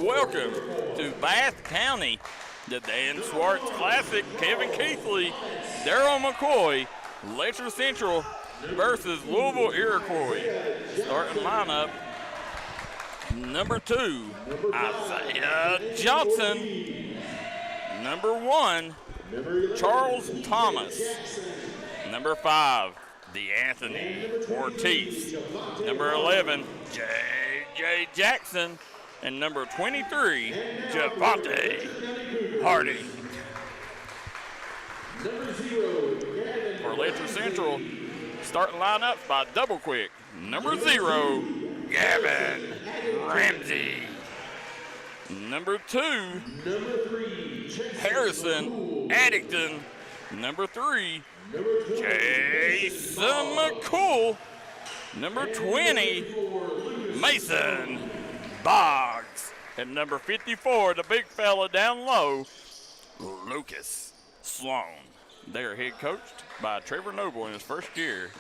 welcome to Bath County, the Dan Swartz Classic. Kevin Keathley, Darryl McCoy, Letcher Central versus Louisville Iroquois. Starting lineup, number 2, Isaiah Johnson. Number 1, Charles Thomas. Number 5, D'Anthony Ortiz. Number 11, J.J. Jackson. And number 23, Javante Harding. For Letcher Central, starting lineups by double quick. Number 0, Gavin Ramsey. Number 2, Harrison Addington. Number 3, Jason McCoy. Number 20, Mason Boggs. And number 54, the big fella down low, Lucas Sloan. They're head coached by Trevor Noble in his first year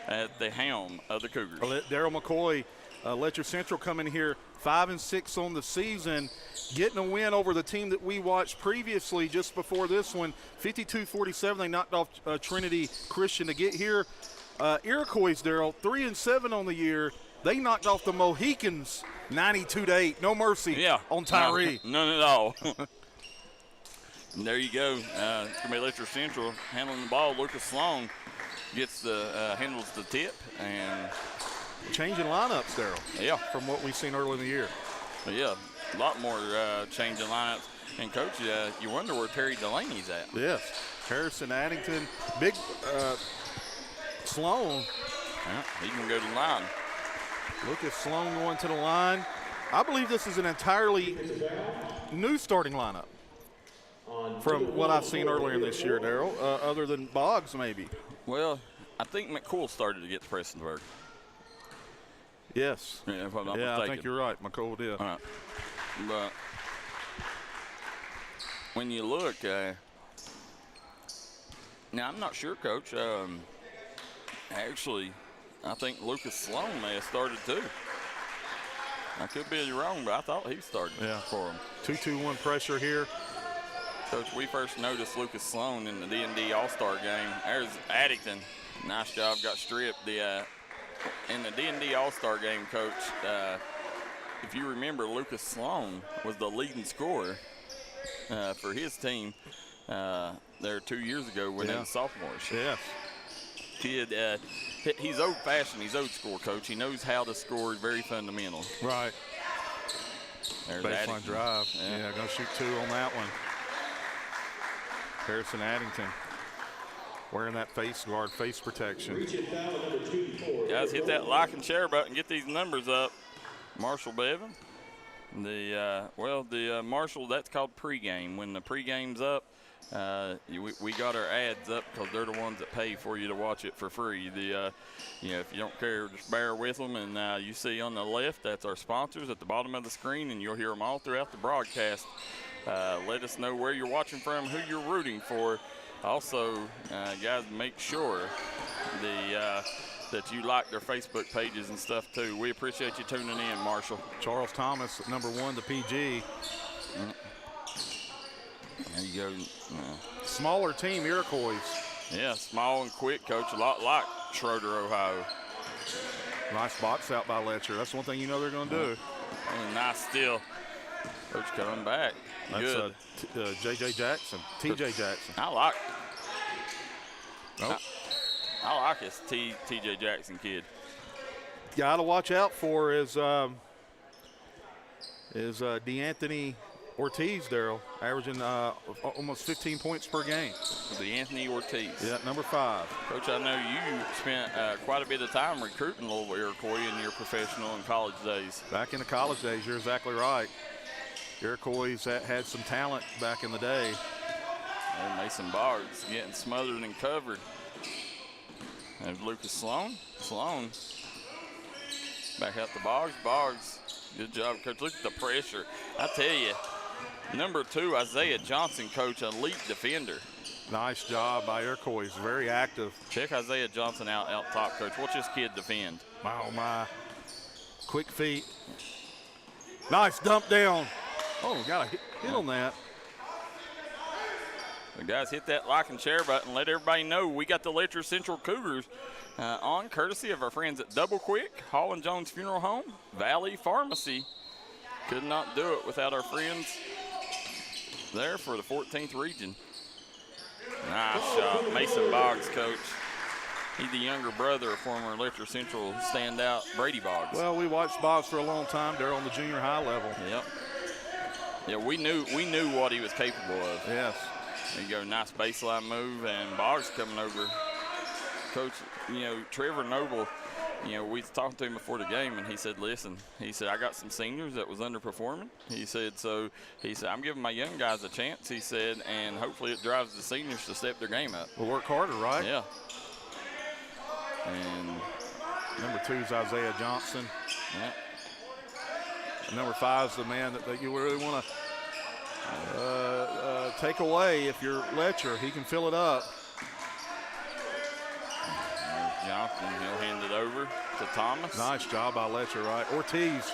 at the helm of the Cougars. Darryl McCoy, Letcher Central coming here 5-6 on the season, getting a win over the team that we watched previously just before this one, 52-47. They knocked off Trinity Christian to get here. Iroquois, Darryl, 3-7 on the year. They knocked off the Mohicans 92-8. No mercy on Tyree. No, none at all. And there you go. It's going to be Letcher Central handling the ball. Lucas Sloan gets the handles the tip and changing lineups, Darryl. Yeah, from what we've seen early in the year. Yeah, a lot more changing lineups. And coach, you wonder where Terry Delaney's at. Yes, Harrison Addington, big Sloan. Yeah, he can go to the line. Lucas Sloan going to the line. I believe this is an entirely new starting lineup from what I've seen earlier this year, Darryl, other than Boggs maybe. Well, I think McCoy started to get to Prestonsburg. Yes. Yeah, if I'm not I mistaken. think you're right. McCoy did. All right. But when you look, now I'm not sure, Coach. Actually, I think Lucas Sloan may have started too. I could be wrong, but I thought he started for him. 2-2-1 pressure here. Coach, we first noticed Lucas Sloan in the D&D All-Star game. There's Addington. Nice job, got stripped. In the D&D All-Star game, Coach, if you remember, Lucas Sloan was the leading scorer for his team there 2 years ago when they were sophomores. Yes. Kid, he's old-fashioned. He's old school, Coach. He knows how to score. Very fundamental. Right. There's baseline Addington. drive. Yeah, gonna shoot 2 on that one. Harrison Addington wearing that face guard, face protection. Guys, hit that like and share button. Get these numbers up. Marshall Bevan. The Marshall, that's called pregame. When the pregame's up, we got our ads up because they're the ones that pay for you to watch it for free. If you don't care, just bear with them. And you see on the left, that's our sponsors at the bottom of the screen, and you'll hear them all throughout the broadcast. Let us know where you're watching from, who you're rooting for. Also, guys, make sure that you like their Facebook pages and stuff too. We appreciate you tuning in, Marshall. Charles Thomas, number 1, the PG. There you go. Smaller team, Iroquois. Yeah, small and quick, Coach. A lot like Schroeder, Ohio. Nice box out by Letcher. That's one thing you know they're going to do. Nice steal. Coach coming back. Good. That's J.J. Jackson, T.J. Jackson. I like this T.J. Jackson kid. Guy to watch out for is D'Anthony Ortiz, Darryl, averaging almost 15 points per game. D'Anthony Ortiz. Yeah, number 5. Coach, I know you spent quite a bit of time recruiting Louisville Iroquois in your professional and college days. Back in the college days, you're exactly right. Iroquois had some talent back in the day. And Mason Boggs getting smothered and covered. There's Lucas Sloan. Sloan back out to Boggs. Boggs, good job, Coach. Look at the pressure. I tell you, number 2, Isaiah Johnson, Coach, elite defender. Nice job by Iroquois. Very active. Check Isaiah Johnson out top, Coach. Watch this kid defend. Oh, my. Quick feet. Nice dump down. Oh, got a hit on that. The guys, hit that like and share button. Let everybody know we got the Letcher Central Cougars on, courtesy of our friends at Double Quick, Hall & Jones Funeral Home, Valley Pharmacy. Could not do it without our friends there for the 14th region. Nice shot. Mason Boggs, coach. He's the younger brother of former Letcher Central standout Brady Boggs. Well, we watched Boggs for a long time. They're on the junior high level. Yep. Yeah, we knew what he was capable of. Yes. There you go, nice baseline move, and Boggs coming over. Coach, Trevor Noble, we talked to him before the game, and he said, listen, he said, I got some seniors that was underperforming. He said, I'm giving my young guys a chance, he said, and hopefully it drives the seniors to step their game up. We'll work harder, right? Yeah. And number 2 is Isaiah Johnson. Yeah. And number 5 is the man that you really want to take away if you're Letcher. He can fill it up. There's Johnson, he'll hand it over to Thomas. Nice job by Letcher, right? Ortiz.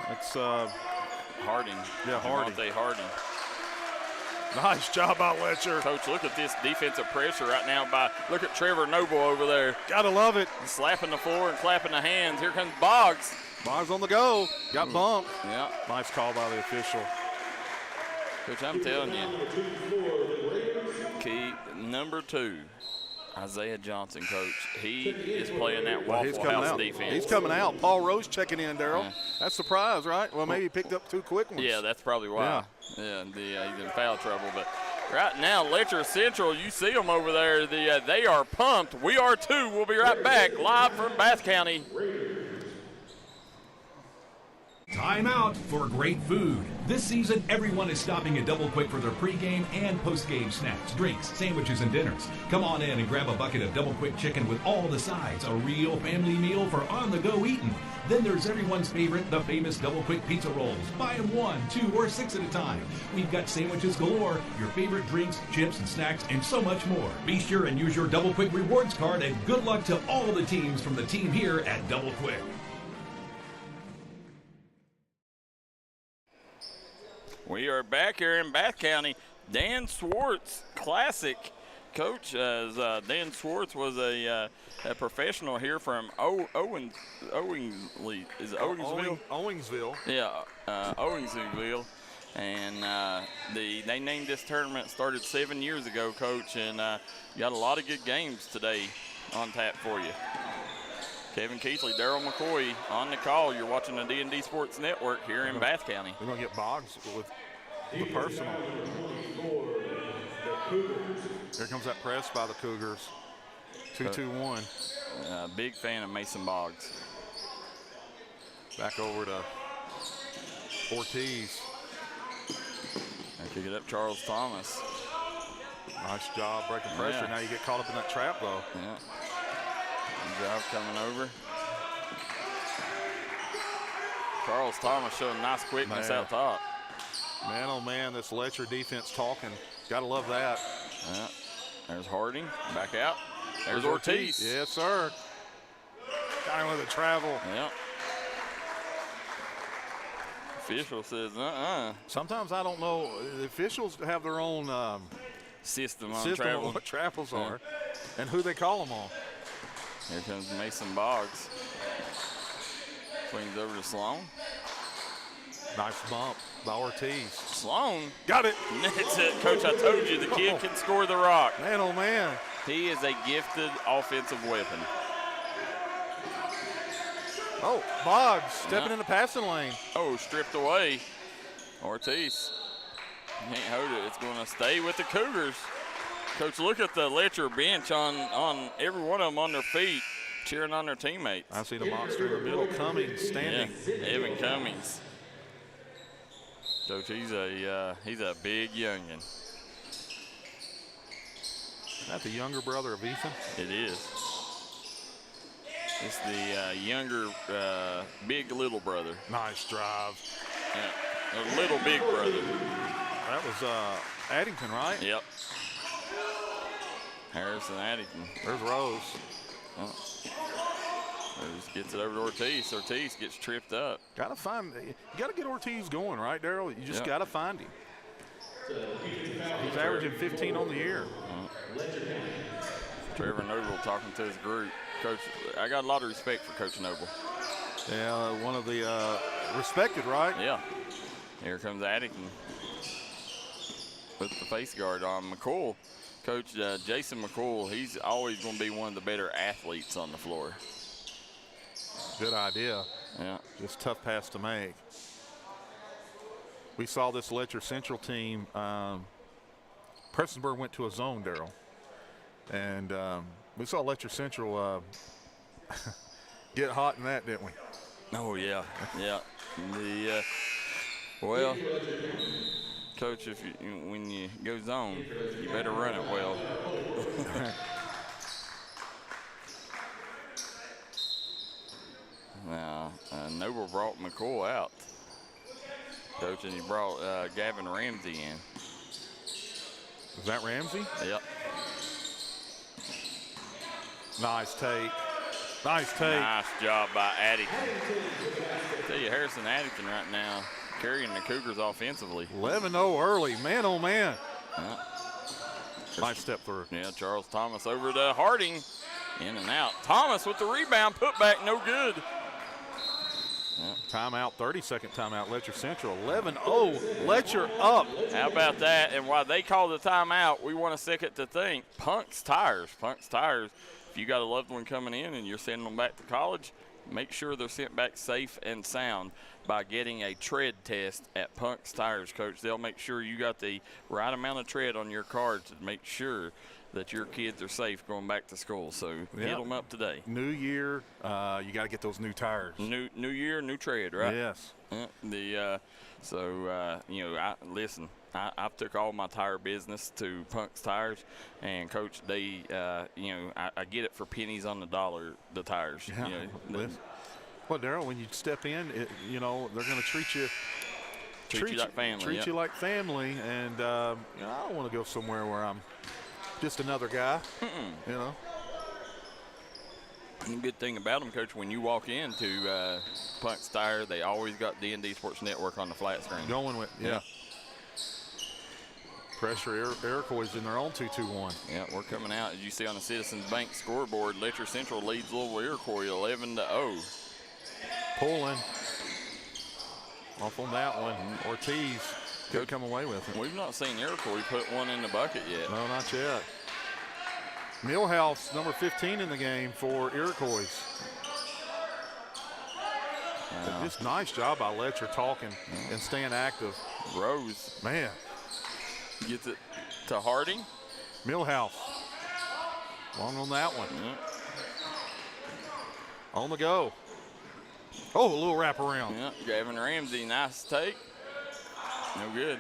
That's Harding. Yeah, Harding. Monte Harding. Nice job by Letcher. Coach, look at this defensive pressure right now look at Trevor Noble over there. Gotta love it. He's slapping the floor and clapping the hands. Here comes Boggs. Boggs on the go. Got bumped. Yeah. Nice call by the official. Coach, I'm telling you. Number 2, Isaiah Johnson, Coach. He is playing that Waffle House defense. He's coming out. Paul Rose checking in, Darryl. Yeah. That's the prize, right? Well, maybe he picked up 2 quick ones. Yeah, that's probably why. Yeah, he's in foul trouble. But right now, Letcher Central, you see them over there. They are pumped. We are too. We'll be right back live from Bath County. Time out for great food. This season, everyone is stopping at Double Quick for their pregame and postgame snacks, drinks, sandwiches, and dinners. Come on in and grab a bucket of Double Quick chicken with all the sides, a real family meal for on-the-go eating. Then there's everyone's favorite, the famous Double Quick pizza rolls. Buy them 1, 2, or 6 at a time. We've got sandwiches galore, your favorite drinks, chips, and snacks, and so much more. Be sure and use your Double Quick rewards card, and good luck to all the teams from the team here at Double Quick. We are back here in Bath County. Dan Swartz Classic. Coach, Dan Swartz was a professional here from Owingsley. Is it Owingsville? Owingsville. Yeah, Owingsville. And they named this tournament, started 7 years ago, Coach, and got a lot of good games today on tap for you. Kevin Keathley, Darryl McCoy on the call. You're watching the D&D Sports Network here in Bath County. We're going to get Boggs with the personal. Here comes that press by the Cougars. 2-2-1. Big fan of Mason Boggs. Back over to Ortiz. They kick it up, Charles Thomas. Nice job breaking pressure. Now you get caught up in that trap, though. Yeah. Good job coming over. Charles Thomas showing nice quickness out top. Man, oh man, this Letcher defense talking. Gotta love that. Yeah. There's Harding, back out. There's Ortiz. Yes, sir. Got him with a travel. Yeah. Official says, Sometimes I don't know. The officials have their own system on travel. What travels are and who they call them on. Here comes Mason Boggs. Swings over to Sloan. Nice bump by Ortiz. Sloan. Got it. That's it, Coach. I told you the kid can score the rock. Man, oh, man. He is a gifted offensive weapon. Oh, Boggs stepping in the passing lane. Oh, stripped away. Ortiz. Can't hold it. It's going to stay with the Cougars. Coach, look at the Letcher bench on every one of them on their feet, cheering on their teammates. I see the monster in the middle. Cummings standing. Yeah, Evan Cummings. Coach, he's a big youngin. Is that the younger brother of Ethan? It is. It's the younger, big little brother. Nice drive. Yeah, a little big brother. That was Addington, right? Yep. Harrison Addington. There's Rose. Oh. Just gets it over to Ortiz. Ortiz gets tripped up. You got to get Ortiz going, right, Darryl? You just got to find him. He's averaging 15 on the year. Trevor Noble talking to his group. Coach, I got a lot of respect for Coach Noble. Yeah, one of the respected, right? Yeah. Here comes Addington with the face guard on. McCoy, Coach Jason McCoy, he's always going to be one of the better athletes on the floor. Good idea. Yeah. Just tough pass to make. We saw this Letcher Central team. Prestonsburg went to a zone, Darryl. And we saw Letcher Central get hot in that, didn't we? Oh, yeah. Yeah. Well, Coach, when you go zone, you better run it well. Now, Noble brought McCoy out, Coach, and he brought Gavin Ramsey in. Is that Ramsey? Yep. Nice take. Nice take. Nice job by Addington. I tell you, Harrison Addington right now carrying the Cougars offensively. 11-0 early, man, oh man. Yeah. Nice step through. Yeah, Charles Thomas over to Harding. In and out. Thomas with the rebound, put back, no good. Yeah. Timeout, 30-second timeout, Letcher Central. 11-0, Letcher up. How about that? And while they call the timeout, we want a second to think. Punk's Tires. If you got a loved one coming in and you're sending them back to college, make sure they're sent back safe and sound by getting a tread test at Punk's Tires, Coach. They'll make sure you got the right amount of tread on your car to make sure that your kids are safe going back to school. So get them up today. New year, you got to get those new tires. New year, new tread, right? Yes. I've took all my tire business to Punk's Tires, and Coach, they, I get it for pennies on the dollar, the tires. Yeah. Well, Darryl, when you step in, they're going to treat you like family. Treat you like family, and I don't want to go somewhere where I'm just another guy. And the good thing about them, Coach, when you walk into Punk's Tire, they always got D&D Sports Network on the flat screen. Going with, yeah. Pressure Iroquois in their own 2-2-1. Yeah, we're coming out. As you see on the Citizens Bank scoreboard, Letcher Central leads Louisville Iroquois 11-0. Pulling off on that one. Ortiz could come away with it. We've not seen Iroquois put one in the bucket yet. No, not yet. Millhouse, number 15 in the game for Iroquois. Just nice job by Letcher talking and staying active. Rose. Man. Gets it to Harding. Millhouse. Long on that one. On the go. Oh, a little wraparound. Yeah, Gavin Ramsey, nice take. No good.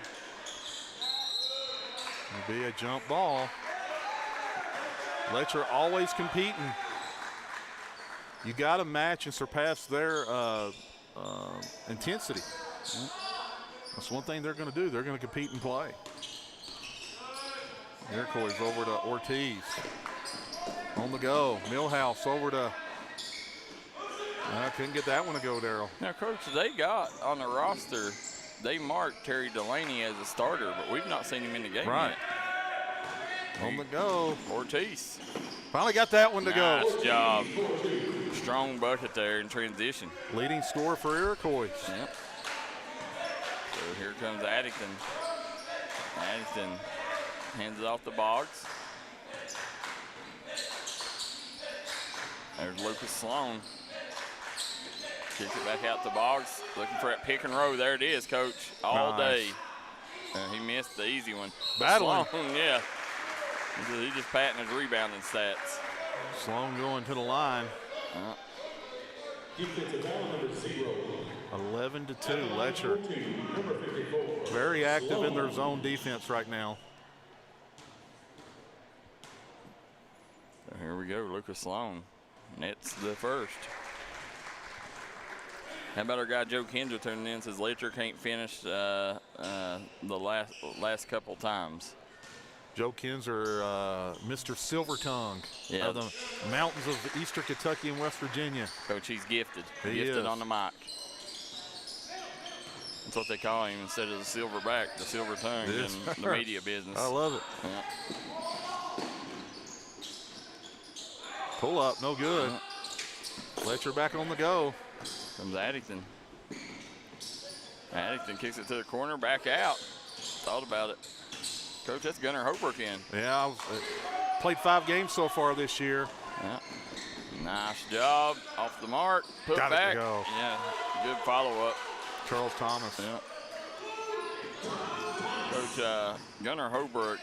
It'll be a jump ball. Letcher always competing. You got to match and surpass their intensity. That's one thing they're going to do. They're going to compete and play. Iroquois over to Ortiz. On the go. Millhouse over to. I couldn't get that one to go, Darryl. Now, Coach, they got on the roster, they marked Terry Delaney as a starter, but we've not seen him in the game yet. On the go. Ortiz. Finally got that one to go. Nice job. Strong bucket there in transition. Leading scorer for Iroquois. Yep. So here comes Addington. Addington hands it off to Boggs. There's Lucas Sloan. Kicks it back out to Boggs. Looking for that pick and roll. There it is, Coach. All day. And he missed the easy one. Battling. Sloan, yeah. He's just patting his rebounding stats. Sloan going to the line. 11-2, Letcher. Very active in their zone defense right now. So here we go, Lucas Sloan. Nets the first. How about our guy Joe Kendra turning in, says Letcher can't finish the last couple times. Joe Kinzer, Mr. Silvertongue of the mountains of eastern Kentucky and West Virginia. Coach, he's gifted. He gifted is. on the mic. That's what they call him instead of the silverback, the silver tongue in the media business. I love it. Yeah. Pull up, no good. Letcher back on the go. Comes Addington. Addington kicks it to the corner, back out. Thought about it. Coach, that's Gunnar Holbrook in. Yeah, played 5 games so far this year. Yeah. Nice job. Off the mark. Put Got back. it to go. Yeah, good follow-up. Charles Thomas. Yeah. Coach, Gunnar Holbrook,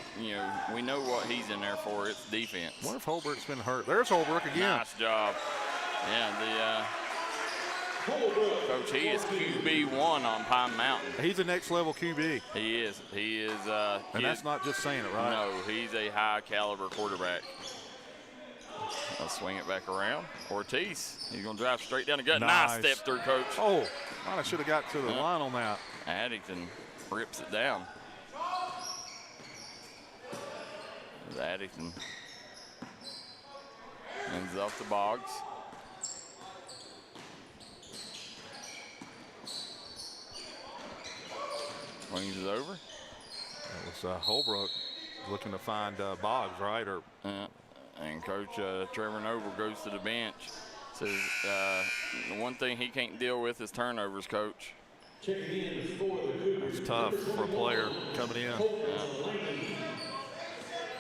we know what he's in there for. It's defense. I wonder if Holbrook's been hurt. There's Holbrook again. Nice job. Yeah, Coach, he is QB1 on Pine Mountain. He's a next level QB. He is. And that's not just saying it, right? No, he's a high caliber quarterback. I'll swing it back around. Ortiz, he's going to drive straight down the gut. Nice step through, Coach. Oh, I should have got to the line on that. Addington rips it down. Addington ends off the Boggs. Swings it over. That was Holbrook looking to find Boggs, right? And Coach Trevor Noble goes to the bench. Says the one thing he can't deal with is turnovers, Coach. It's tough for a player coming in.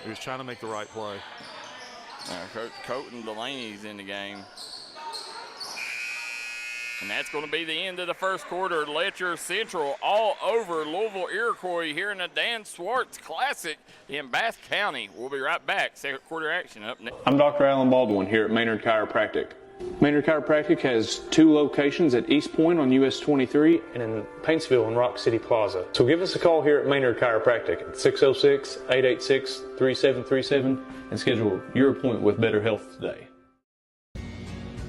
He was trying to make the right play. Coach Colton Delaney's in the game. And that's going to be the end of the first quarter. Letcher Central all over Louisville Iroquois here in the Dan Swartz Classic in Bath County. We'll be right back. Second quarter action up next. I'm Dr. Alan Baldwin here at Maynard Chiropractic. Maynard Chiropractic has 2 locations at East Point on US 23 and in Paintsville and Rock City Plaza. So give us a call here at Maynard Chiropractic at 606-886-3737 and schedule your appointment with Better Health today.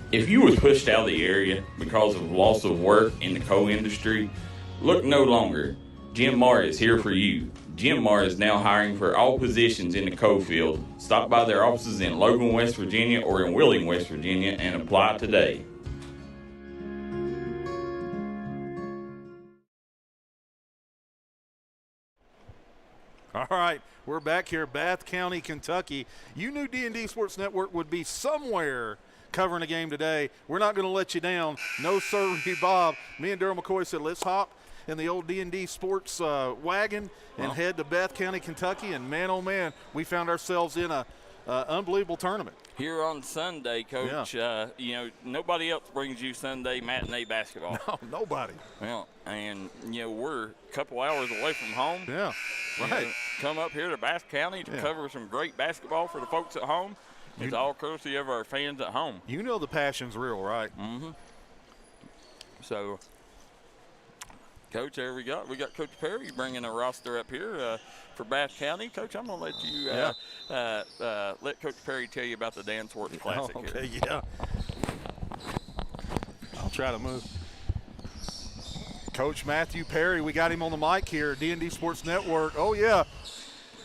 If you was pushed out of the area because of loss of work in the coal industry, look no longer. Jim Marr is here for you. Jim Marr is now hiring for all positions in the coal field. Stop by their offices in Logan, West Virginia or in Wheeling, West Virginia and apply today. All right, we're back here, Bath County, Kentucky. You knew D&D Sports Network would be somewhere covering a game today. We're not going to let you down. No, sir, Bob. Me and Darryl McCoy said, let's hop in the old D&D Sports wagon and head to Bath County, Kentucky. And man, oh man, we found ourselves in a unbelievable tournament. Here on Sunday, Coach, nobody else brings you Sunday matinee basketball. No, nobody. Well, and, we're a couple hours away from home. Yeah, right. Come up here to Bath County to cover some great basketball for the folks at home. It's all courtesy of our fans at home. You know the passion's real, right? Mm-hmm. So, Coach, there we got Coach Perry bringing a roster up here for Bath County. Coach, I'm going to let you let Coach Perry tell you about the Dan Swartz Classic. Oh, okay, here. yeah. I'll try to move. Coach Matthew Perry, we got him on the mic here, D&D Sports Network. Oh, yeah.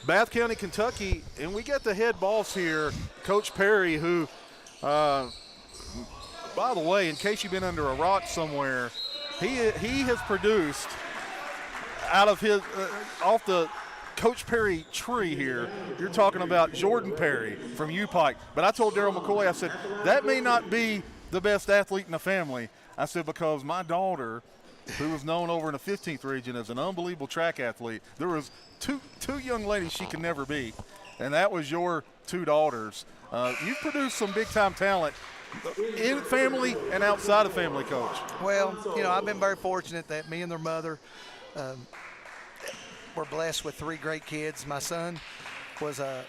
Bath County, Kentucky, and we got the head boss here, Coach Perry, who, by the way, in case you've been under a rock somewhere, he has produced out of his off the Coach Perry tree here. You're talking about Jordan Perry from U-Pike. But I told Darryl McCoy, I said, that may not be the best athlete in the family. I said, because my daughter, who was known over in the 15th region as an unbelievable track athlete, there was two young ladies she could never beat, and that was your 2 daughters. You've produced some big-time talent in family and outside of family, Coach. Well, I've been very fortunate that me and their mother were blessed with 3 great kids. My son was a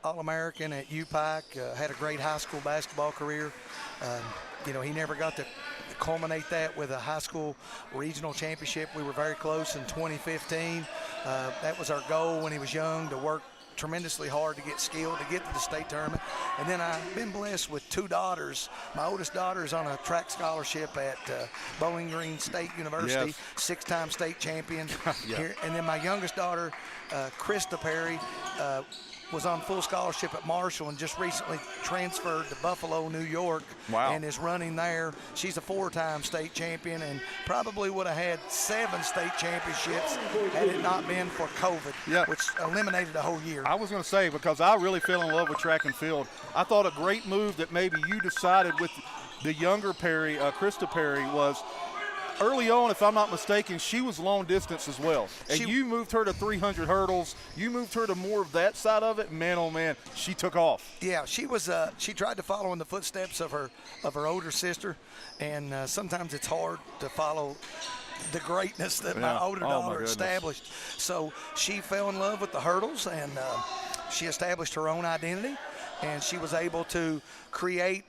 All-American at U-Pike, had a great high school basketball career. He never got to culminate that with a high school regional championship. We were very close in 2015. That was our goal when he was young, to work tremendously hard to get skilled to get to the state tournament. And then I've been blessed with 2 daughters. My oldest daughter is on a track scholarship at Bowling Green State University, 6-time state champion. Here. And then my youngest daughter, Krista Perry, was on full scholarship at Marshall and just recently transferred to Buffalo, New York, and is running there. She's a 4-time state champion and probably would have had 7 state championships had it not been for COVID, which eliminated the whole year. I was going to say, because I really fell in love with track and field, I thought a great move that maybe you decided with the younger Perry, Krista Perry, was early on, if I'm not mistaken, she was long distance as well. And you moved her to 300 hurdles. You moved her to more of that side of it. Man, oh man, she took off. Yeah, she was. She tried to follow in the footsteps of her older sister, and sometimes it's hard to follow the greatness that my older daughter established. So she fell in love with the hurdles, and she established her own identity. And she was able to create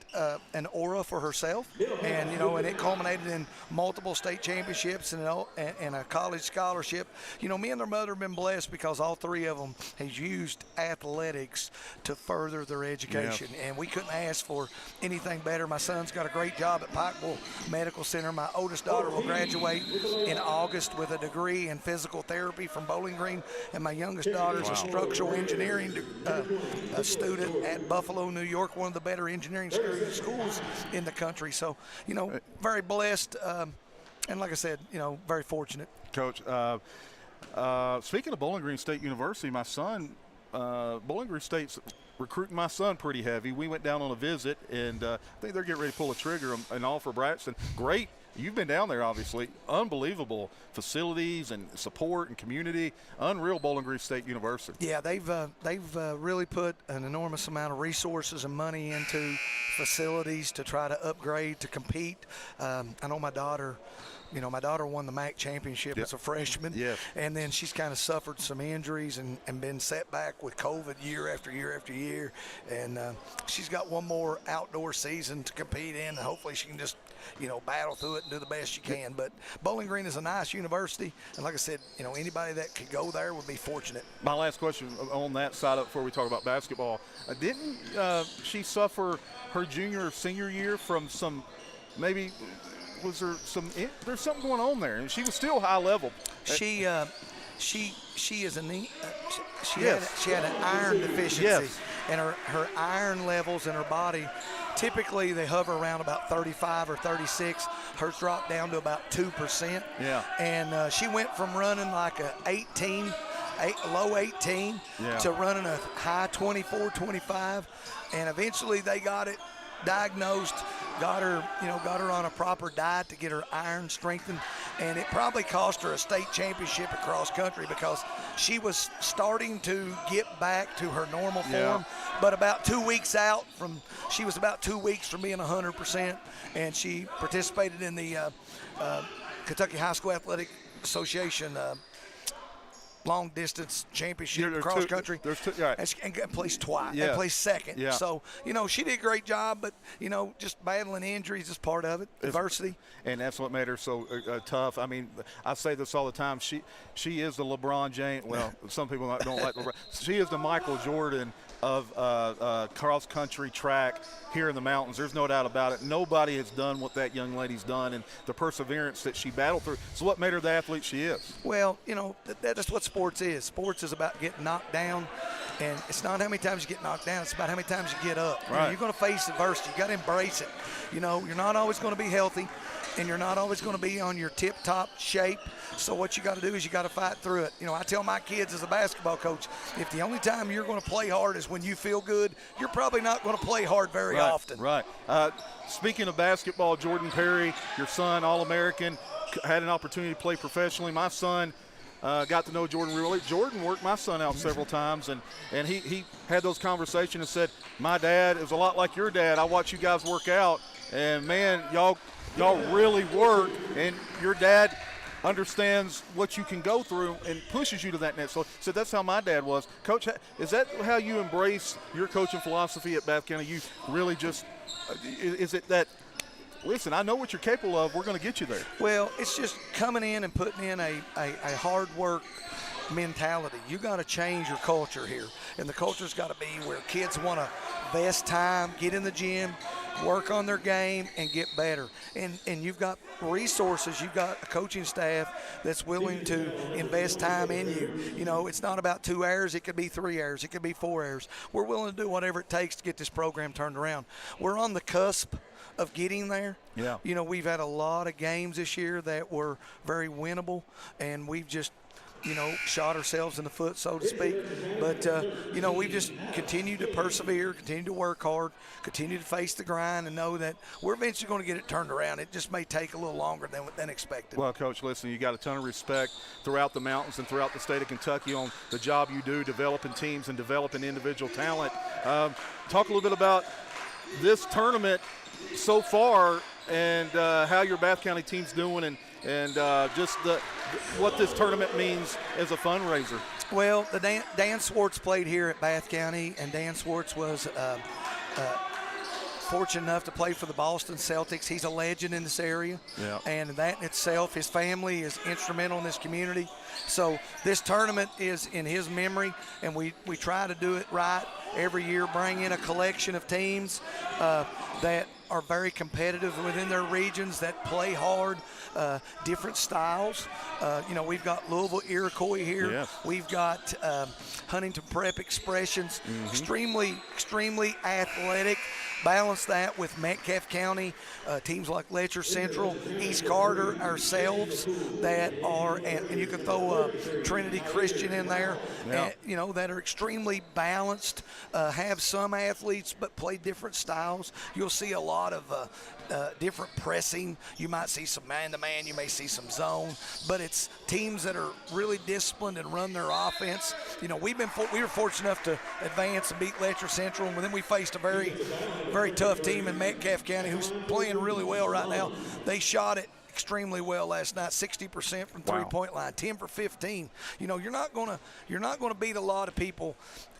an aura for herself, and and it culminated in multiple state championships and a college scholarship. Me and their mother have been blessed because all 3 of them has used athletics to further their education, and we couldn't ask for anything better. My son's got a great job at Pikeville Medical Center. My oldest daughter will graduate in August with a degree in physical therapy from Bowling Green, and my youngest daughter is a structural engineering student at Buffalo, New York, one of the better engineering schools in the country. So, very blessed, and like I said, very fortunate. Coach, speaking of Bowling Green State University, my son, Bowling Green State's recruiting my son pretty heavy. We went down on a visit, and I think they're getting ready to pull a trigger and offer Braxton. Great. You've been down there, obviously. Unbelievable facilities and support and community. Unreal Bowling Green State University. Yeah, they've Really put an enormous amount of resources and money into facilities to try to upgrade, to compete. I know my daughter won the MAC championship as a freshman, and then she's kind of suffered some injuries and been set back with COVID year after year after year. And she's got one more outdoor season to compete in, and hopefully she can just battle through it and do the best she can. But Bowling Green is a nice university, and like I said, anybody that could go there would be fortunate. My last question on that side up before we talk about basketball, didn't she suffer her junior or senior year from some maybe – was there there's something going on there, and she was still high level. She is she had an iron deficiency, and her iron levels in her body, typically they hover around about 35 or 36. Hers dropped down to about 2%. And she went from running like a low 18 to running a high 24, 25, and eventually they got it diagnosed, got her on a proper diet to get her iron strengthened, and it probably cost her a state championship across country because she was starting to get back to her normal form, but about 2 weeks she was about 2 weeks from being 100%, and she participated in the Kentucky High School Athletic Association long distance championship cross country, and placed twice, and placed second. So she did a great job, but just battling injuries is part of it, adversity, and that's what made her so tough. I mean, I say this all the time. She is the LeBron James. Well, some people don't like LeBron. She is the Michael Jordan of cross country track here in the mountains. There's no doubt about it. Nobody has done what that young lady's done, and the perseverance that she battled through. So what made her the athlete she is? Well, that's what sports is. Sports is about getting knocked down, and it's not how many times you get knocked down. It's about how many times you get up. You're going to face adversity. You got to embrace it. You're not always going to be healthy, and you're not always going to be on your tip-top shape. So what you got to do is you got to fight through it. I tell my kids as a basketball coach, if the only time you're going to play hard is when you feel good, you're probably not going to play hard very often. Right. Speaking of basketball, Jordan Perry, your son, All-American, had an opportunity to play professionally. My son got to know Jordan really. Jordan worked my son out several times, and he had those conversations and said, my dad is a lot like your dad. I watch you guys work out, and, man, y'all really work, and your dad understands what you can go through and pushes you to that net. So that's how my dad was. Coach, is that how you embrace your coaching philosophy at Bath County? You really just is it that, listen, I know what you're capable of, we're going to get you there? Well, it's just coming in and putting in a hard work mentality. You got to change your culture here, and the culture's got to be where kids want to invest time, get in the gym, work on their game, and get better. And you've got resources. You've got a coaching staff that's willing to invest time in you. You know, it's not about 2 hours. It could be 3 hours. It could be 4 hours. We're willing to do whatever it takes to get this program turned around. We're on the cusp of getting there. Yeah. You know, we've had a lot of games this year that were very winnable, and we've just, you know, shot ourselves in the foot, so to speak. But, you know, we've just continued to persevere, continue to work hard, continue to face the grind, and know that we're eventually going to get it turned around. It just may take a little longer than expected. Well, Coach, listen, you got a ton of respect throughout the mountains and throughout the state of Kentucky on the job you do developing teams and developing individual talent. Talk a little bit about this tournament so far and how your Bath County team's doing and just what this tournament means as a fundraiser. Well, Dan Swartz played here at Bath County, and Dan Swartz was fortunate enough to play for the Boston Celtics. He's a legend in this area, and that in itself, his family is instrumental in this community. So this tournament is in his memory, and we try to do it right every year, bring in a collection of teams that are very competitive within their regions, that play hard, different styles. You know, we've got Louisville Iroquois here. Yes. We've got Huntington Prep Expressions, extremely athletic. Balance that with Metcalfe County, teams like Letcher Central, East Carter, ourselves that are, and you can throw Trinity Christian in there, and, you know, that are extremely balanced, have some athletes but play different styles. You'll see a lot of different pressing. You might see some man-to-man, you may see some zone, but it's teams that are really disciplined and run their offense. You know, we were fortunate enough to advance and beat Letcher Central, and then we faced a very tough team in Metcalfe County who's playing really well right now. They shot it extremely well last night, 60% from three-point line, 10 for 15. You know, you're not gonna beat a lot of people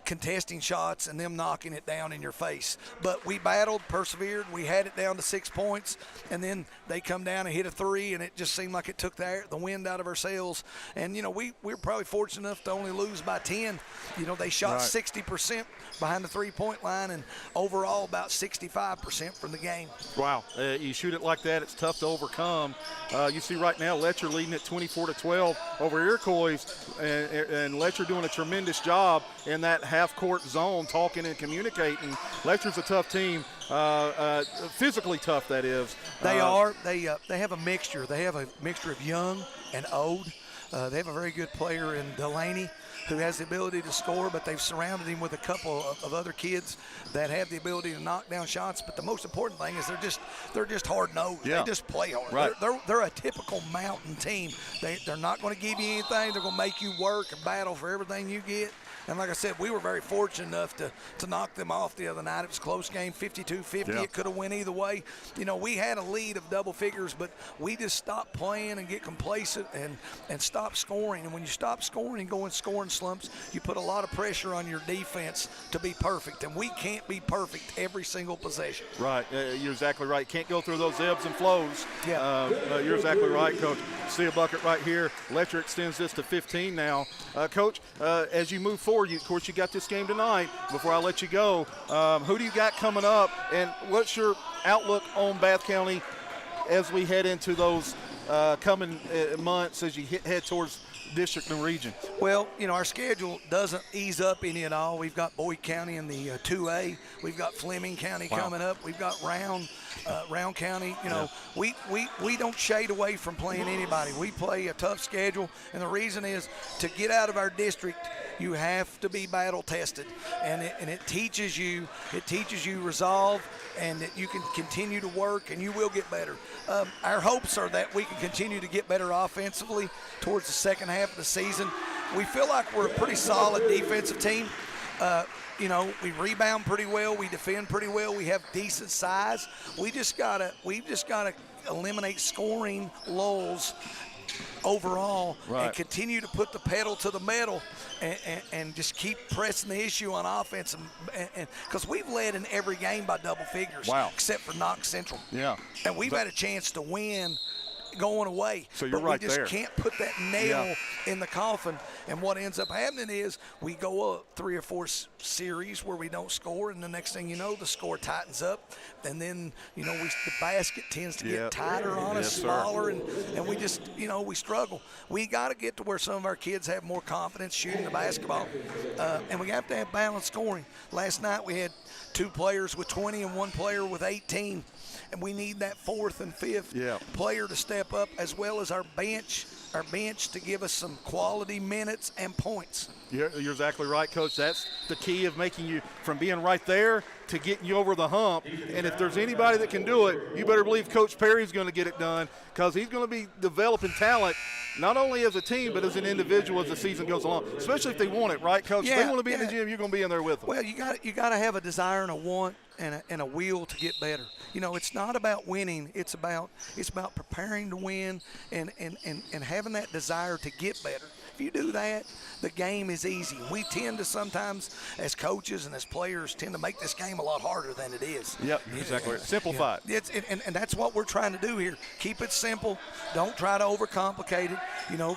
contesting shots and them knocking it down in your face. But we battled, persevered, we had it down to 6 points, and then they come down and hit a three, and it just seemed like it took the wind out of our sails. And, you know, we were probably fortunate enough to only lose by 10. You know, they shot 60% behind the three-point line and overall about 65% from the game. Wow. You shoot it like that, it's tough to overcome. You see right now Letcher leading at 24-12 over Iroquois, and Letcher doing a tremendous job in that half-court zone, talking and communicating. Letcher's a tough team, physically tough, that is. They are. They have a mixture. They have a mixture of young and old. They have a very good player in Delaney who has the ability to score, but they've surrounded him with a couple of other kids that have the ability to knock down shots. But the most important thing is they're just hard-nosed. Yeah. They just play hard. Right. They're a typical mountain team. They're not going to give you anything. They're going to make you work and battle for everything you get. And like I said, we were very fortunate enough to knock them off the other night. It was a close game, 52-50. Yeah. It could have went either way. You know, we had a lead of double figures, but we just stopped playing and get complacent and stop scoring. And when you stop scoring and go in scoring slumps, you put a lot of pressure on your defense to be perfect. And we can't be perfect every single possession. Right. You're exactly right. Can't go through those ebbs and flows. Yeah. You're exactly right, Coach. See a bucket right here. Letcher extends this to 15 now. Coach, as you move forward, of course, you got this game tonight. Before I let you go, who do you got coming up, and what's your outlook on Bath County as we head into those coming months as you head towards district and region? Well, you know, our schedule doesn't ease up any at all. We've got Boyd County in the 2A. We've got Fleming County coming up. We've got Round County. You know, we don't shade away from playing anybody. We play a tough schedule, and the reason is to get out of our district, you have to be battle tested, and it teaches you resolve, and that you can continue to work, and you will get better. Our hopes are that we can continue to get better offensively towards the second half of the season. We feel like we're a pretty solid defensive team. You know, we rebound pretty well, we defend pretty well, we have decent size. We've just gotta eliminate scoring lulls overall, and continue to put the pedal to the metal and just keep pressing the issue on offense, and because we've led in every game by double figures, except for Knox Central. Yeah. And we've had a chance to win going away. So you're but right we just there. can't put that nail in the coffin. And what ends up happening is we go up 3 or 4 series where we don't score, and the next thing you know, the score tightens up, and then the basket tends to get tighter on us, smaller, and we just we struggle. We got to get to where some of our kids have more confidence shooting the basketball, and we have to have balanced scoring. Last night we had 2 players with 20 and 1 player with 18. And we need that 4th and 5th player to step up, as well as our bench to give us some quality minutes and points. You're exactly right, Coach. That's the key of making you from being right there to getting you over the hump. And if there's anybody that can do it, you better believe Coach Perry's going to get it done, because he's going to be developing talent not only as a team but as an individual as the season goes along, especially if they want it, right, Coach? If they want to be in the gym, you're going to be in there with them. Well, you got to have a desire and a want and a will to get better. It's not about winning. It's about preparing to win and having that desire to get better. If you do that, the game is easy. We tend to sometimes, as coaches and as players, tend to make this game a lot harder than it is. Yep, exactly. Simplify it. And that's what we're trying to do here. Keep it simple. Don't try to overcomplicate it.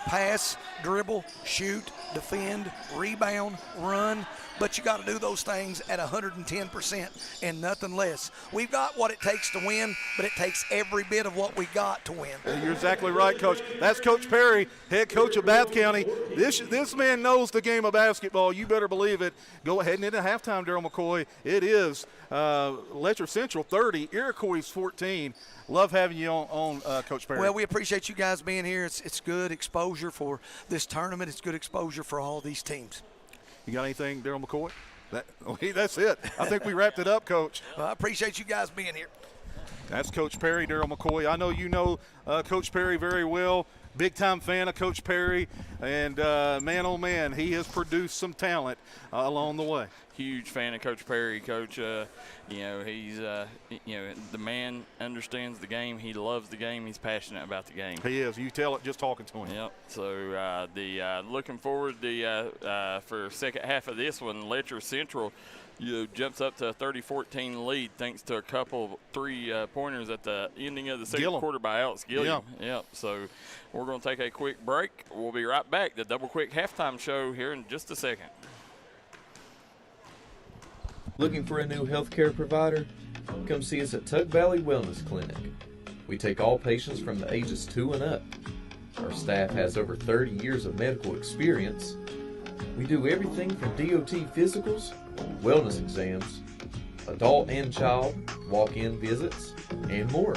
Pass, dribble, shoot, defend, rebound, run. But you got to do those things at 110% and nothing less. We've got what it takes to win, but it takes every bit of what we got to win. You're exactly right, Coach. That's Coach Perry, head coach of Bath County. This man knows the game of basketball. You better believe it. Go ahead and into halftime, Darryl McCoy. It is Letcher Central 30, Iroquois 14. Love having you on Coach Perry. Well, we appreciate you guys being here. It's good exposure for this tournament. It's good exposure for all these teams. You got anything, Darryl McCoy? That's it. I think we wrapped it up, Coach. Well, I appreciate you guys being here. That's Coach Perry, Darryl McCoy. I know you know Coach Perry very well. Big-time fan of Coach Perry. And, man, oh, man, he has produced some talent along the way. Huge fan of Coach Perry. Coach, he's, the man understands the game. He loves the game. He's passionate about the game. He is. You tell it just talking to him. Yep. So looking forward for second half of this one, Letcher Central jumps up to a 30-14 lead thanks to a couple 3-pointers at the ending of the second quarter by Alex Gilliam. Yep. So we're going to take a quick break. We'll be right back. The Double Quick Halftime Show here in just a second. Looking for a new healthcare provider? Come see us at Tug Valley Wellness Clinic. We take all patients from the ages 2 and up. Our staff has over 30 years of medical experience. We do everything from DOT physicals, wellness exams, adult and child, walk-in visits, and more.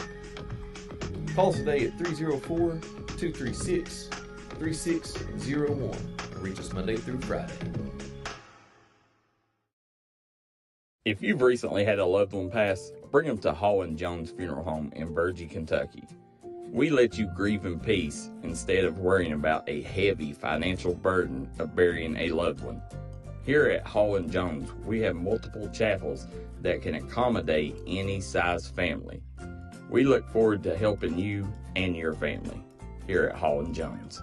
Call us today at 304-236-3601 and reach us Monday through Friday. If you've recently had a loved one pass, bring them to Hall & Jones Funeral Home in Virgie, Kentucky. We let you grieve in peace instead of worrying about a heavy financial burden of burying a loved one. Here at Hall & Jones, we have multiple chapels that can accommodate any size family. We look forward to helping you and your family here at Hall & Jones.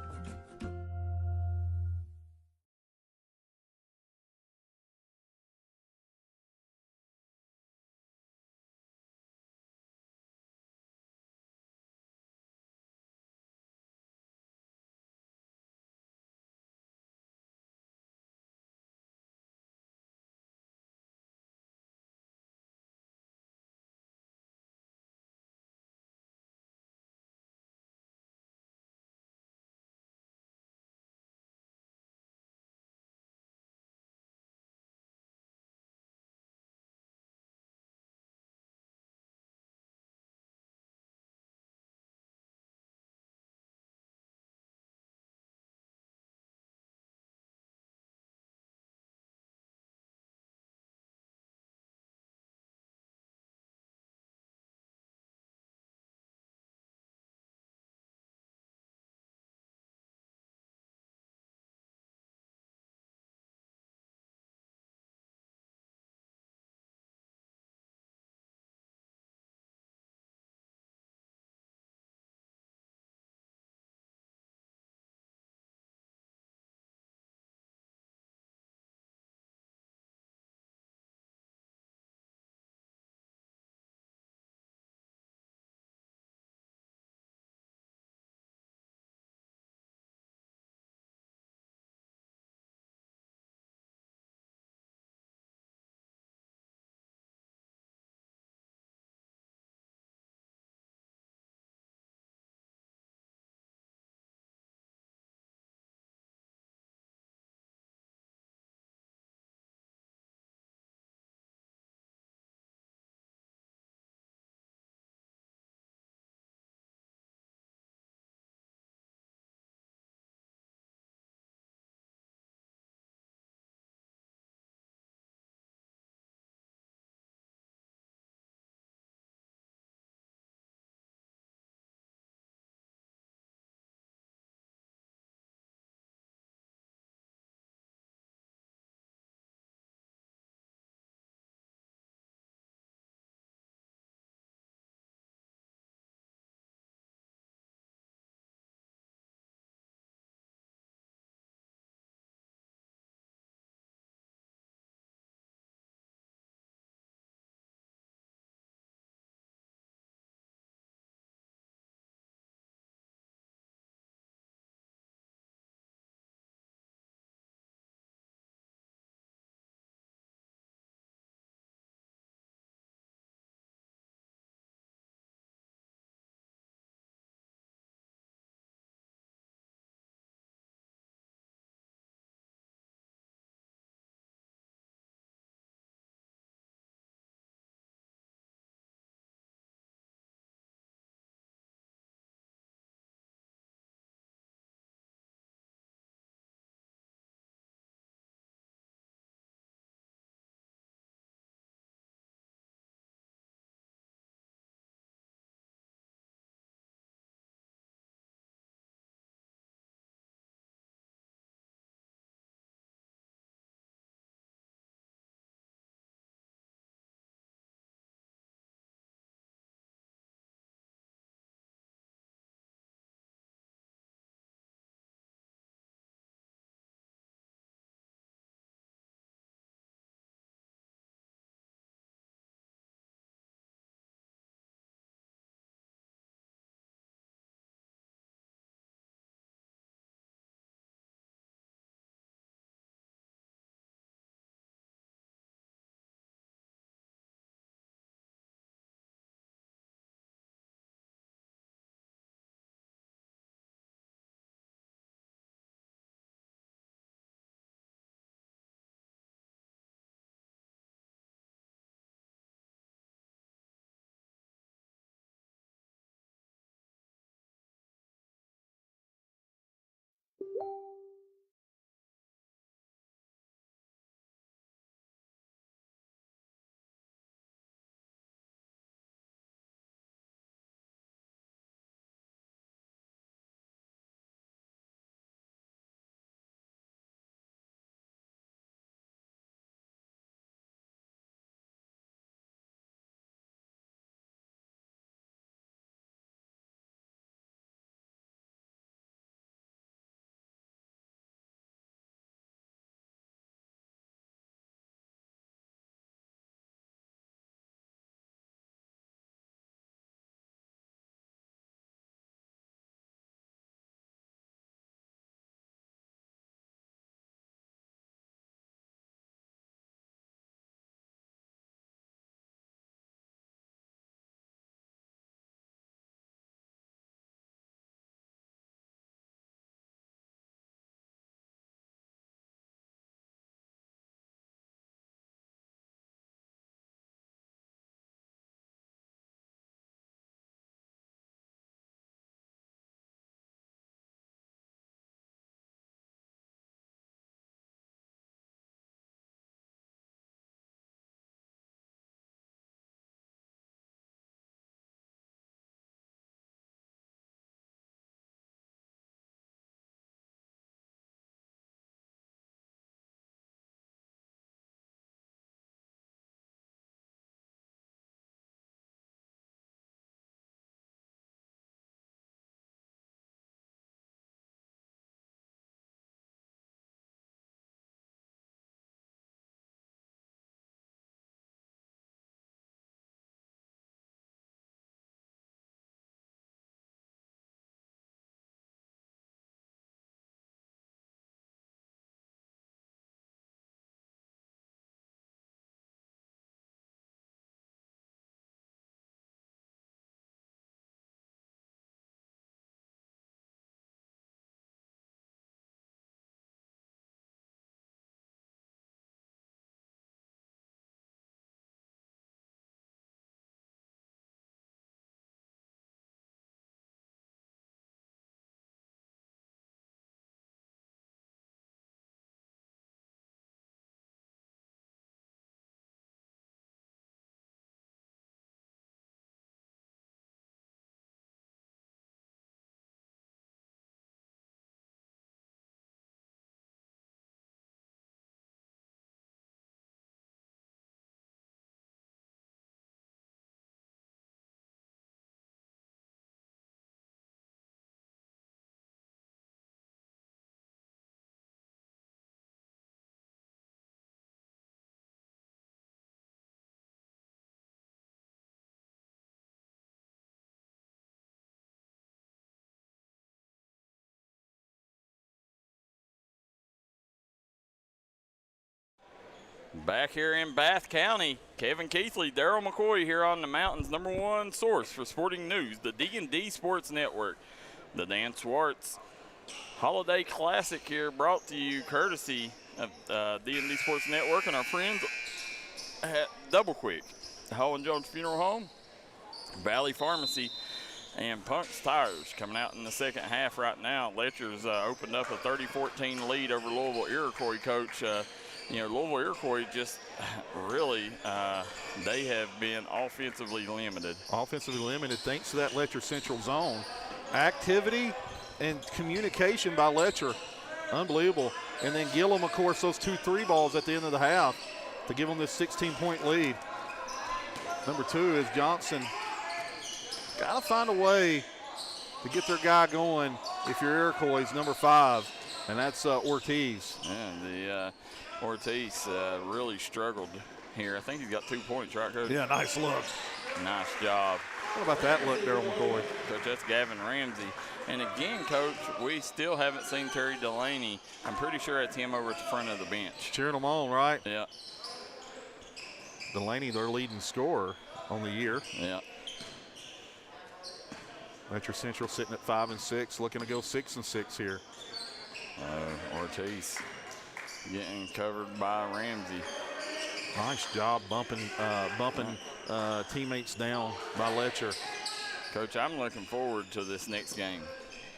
Back here in Bath County, Kevin Keathley, Darryl McCoy here on the Mountains' _1 source for sporting news, the D&D Sports Network. The Dan Swartz Holiday Classic here brought to you courtesy of D&D Sports Network and our friends at Double Quick, Hall & Jones Funeral Home, Valley Pharmacy, and Punk's Tires. Coming out in the second half right now. Letcher's opened up a 30-14 lead over Louisville Iroquois. Coach, Louisville Iroquois just really, they have been offensively limited. Offensively limited thanks to that Letcher Central zone. Activity and communication by Letcher, unbelievable. And then Gillum, of course, those 2 3 balls at the end of the half to give them this 16-point lead. Number 2 is Johnson. Got to find a way to get their guy going if you're Iroquois, number 5, and that's Ortiz. Yeah, the Ortiz really struggled here. I think he's got 2 points, right, Coach? Yeah, nice look. Nice job. What about that look, Darryl McCoy? Coach, that's Gavin Ramsey. And again, Coach, we still haven't seen Terry Delaney. I'm pretty sure it's him over at the front of the bench. Cheering them on, right? Yeah. Delaney, their leading scorer on the year. Yeah. Letcher Central sitting at 5 and 6, looking to go 6 and 6 here. Ortiz getting covered by Ramsey. Nice job bumping teammates down by Letcher. Coach, I'm looking forward to this next game.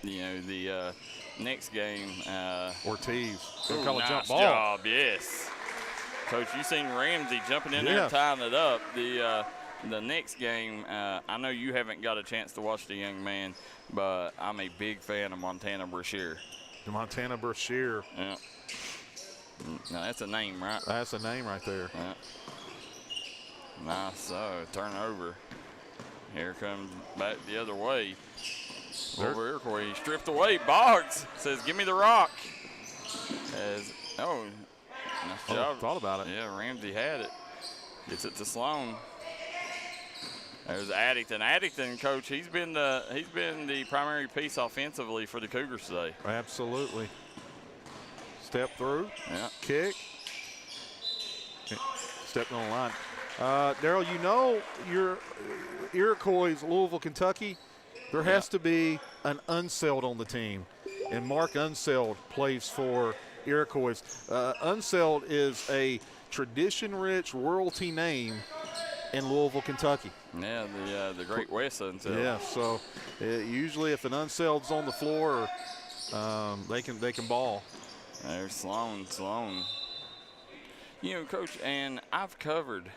The next game. Ortiz. Ooh, nice job, yes. Coach, you seen Ramsey jumping in there and tying it up. The next game, I know you haven't got a chance to watch the young man, but I'm a big fan of Montana Brashear. Montana Brashear. Yeah. Now, that's a name, right? That's a name right there. Yeah. Nice turnover. Here comes back the other way. Over Iroquois, he stripped away. Boggs says, "Give me the rock." Nice job. Thought about it. Yeah, Ramsey had it. Gets it to Sloan. There's Addington. Addington, Coach, he's been the primary piece offensively for the Cougars today. Absolutely. Step through. Yeah. Kick. Stepping on the line. Darryl, your Iroquois, Louisville, Kentucky, there has to be an Unseld on the team. And Mark Unseld plays for Iroquois. Unseld is a tradition-rich royalty name in Louisville, Kentucky. Yeah, the Great West Unseld. Yeah, so usually if an Unseld's on the floor, they can ball. There's Sloan. Coach, and I've covered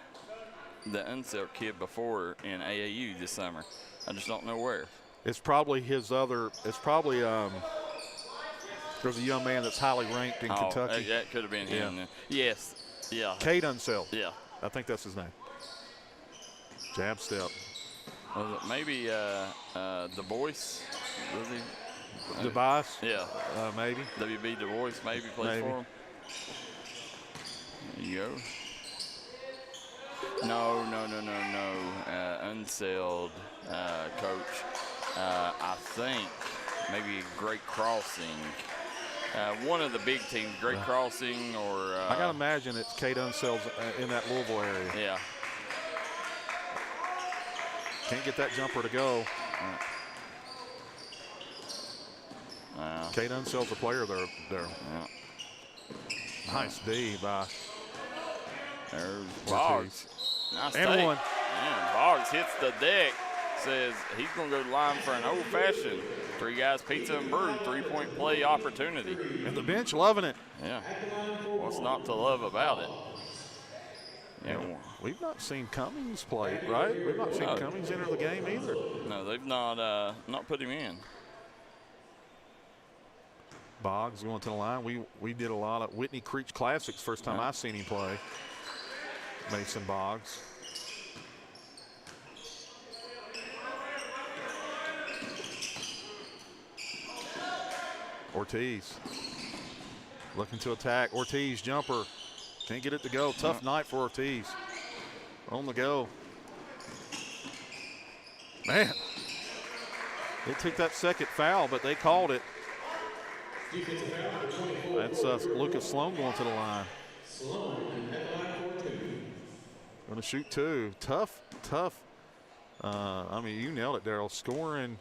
the Unseld kid before in AAU this summer. I just don't know where. It's probably there's a young man that's highly ranked in Kentucky. That could have been him. Then. Yes. Yeah. Cade Unseld. Yeah. I think that's his name. Jab step. Was it maybe Du Bois? Was he? Device? Yeah. Maybe. W.B. Du Bois maybe plays for him. There you go. No. Unseld, Coach. I think maybe Great Crossing. One of the big teams, Great Crossing or. I got to imagine it's Cade Unseld's in that Louisville area. Yeah. Can't get that jumper to go. Cade Unseld's a player there. Yeah. Nice D by. There's Boggs. Nice and take. one. Man, Boggs hits the deck. Says he's going to go to the line for an old-fashioned 3 Guys Pizza and Brew 3-point play opportunity. And the bench loving it. Yeah. What's not to love about it? Yeah. We've not seen Cummings play, right? We've not seen Cummings enter the game either. No, they've not put him in. Boggs going to the line. We did a lot of Whitney Creek Classics first time I've seen him play. Mason Boggs. Ortiz looking to attack. Ortiz jumper. Can't get it to go. Tough night for Ortiz. On the go. Man. They took that second foul, but they called it. That's Lucas Sloan going to the line. Going to shoot 2. Tough. I mean, you nailed it, Darryl. Scoring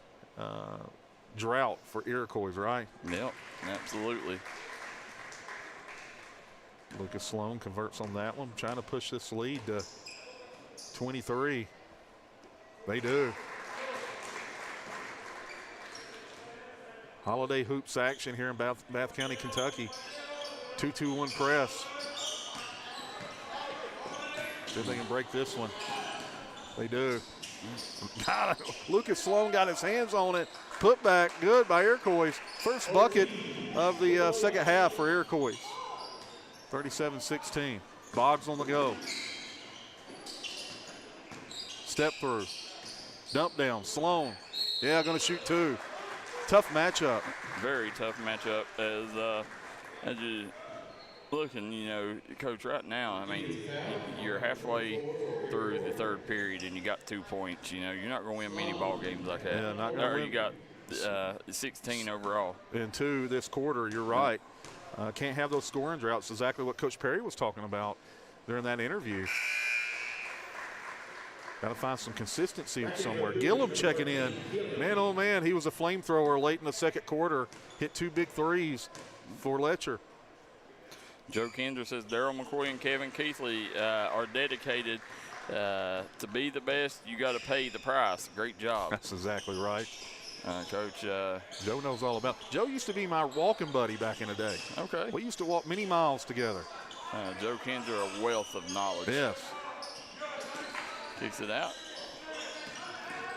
drought for Iroquois, right? Yep, absolutely. Lucas Sloan converts on that one, trying to push this lead to 23. They do. Holiday hoops action here in Bath County, Kentucky. 2-2-1 press. See if they can break this one. They do. Lucas Sloan got his hands on it. Put back, good by Iroquois. First bucket of the second half for Iroquois. 37-16. Boggs on the go. Step through. Dump down. Sloan. Yeah, going to shoot 2. Tough matchup. Very tough matchup as you looking, you know, Coach, right now, I mean, you're halfway through the third period and you got 2 points. You know, you're not going to win many ball games like that. Yeah, not going to win. You got 16 overall. And 2 this quarter, you're right. Can't have those scoring droughts. Exactly what Coach Perry was talking about during that interview. Got to find some consistency somewhere. Gillum checking in. Man, oh, man, he was a flamethrower late in the second quarter. Hit 2 big threes for Letcher. Joe Kinder says Darryl McCoy and Kevin Keathley are dedicated to be the best. You got to pay the price. Great job. That's exactly right. Coach. Joe knows all about. Joe used to be my walking buddy back in the day. Okay. We used to walk many miles together. Joe Kinder, a wealth of knowledge. Yes. Kicks it out.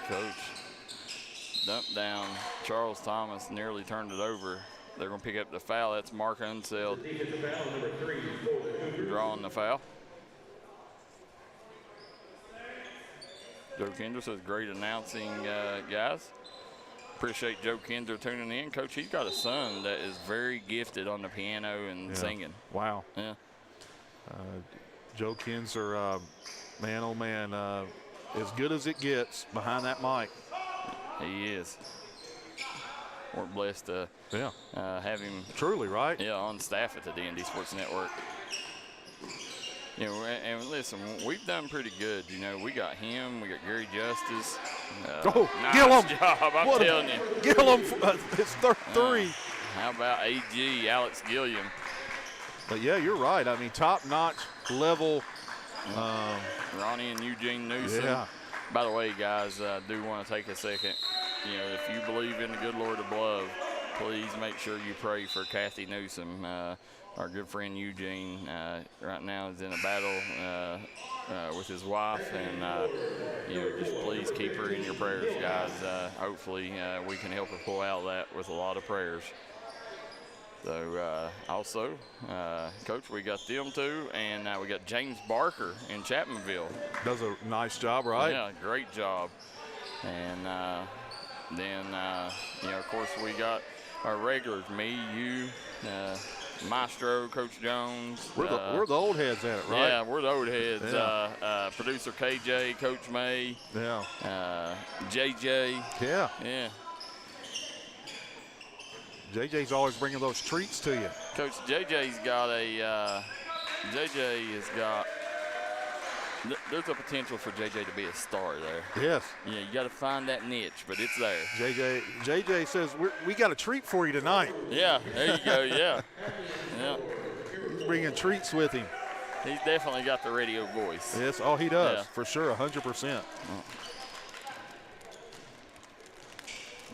Coach. Dump down. Charles Thomas nearly turned it over. They're going to pick up the foul. That's Mark Unseld drawing the foul. Joe Kinder says, great announcing, guys. Appreciate Joe Kinder tuning in. Coach, he's got a son that is very gifted on the piano and singing. Wow. Yeah. Joe Kinzer, man, oh, man, as good as it gets behind that mic. He is. We're blessed to have him. Truly, right? Yeah, on staff at the D&D Sports Network. You know, and listen, we've done pretty good. You know, we got him, we got Gary Justice. Nice Gillum. job, I'm telling you. Gillum, his third 3. How about AG, Alex Gilliam? But, yeah, you're right. I mean, top-notch level. Ronnie and Eugene Newsom. Yeah. By the way, guys, I do want to take a second. You know, if you believe in the good Lord above, please make sure you pray for Kathy Newsom. Our good friend Eugene right now is in a battle with his wife, and you know, just please keep her in your prayers, guys. Hopefully, we can help her pull out that with a lot of prayers. So also, Coach, we got them two, and we got James Barker in Chapmanville. Does a nice job, right? Yeah, great job. And then, you know, of course, we got our regulars, me, you, Maestro, Coach Jones. We're the old heads at it, right? Yeah, we're the old heads. Yeah. Producer KJ, Coach May. Yeah. JJ. Yeah. Yeah. JJ's always bringing those treats to you. Coach, JJ's got a JJ has got there's a potential for JJ to be a star there. Yes. Yeah, you got to find that niche, but it's there. JJ says we got a treat for you tonight. Yeah, there you go. Yeah. Yeah. He's bringing treats with him. He's definitely got the radio voice. Yes, oh, he does, Yeah. for sure, 100%.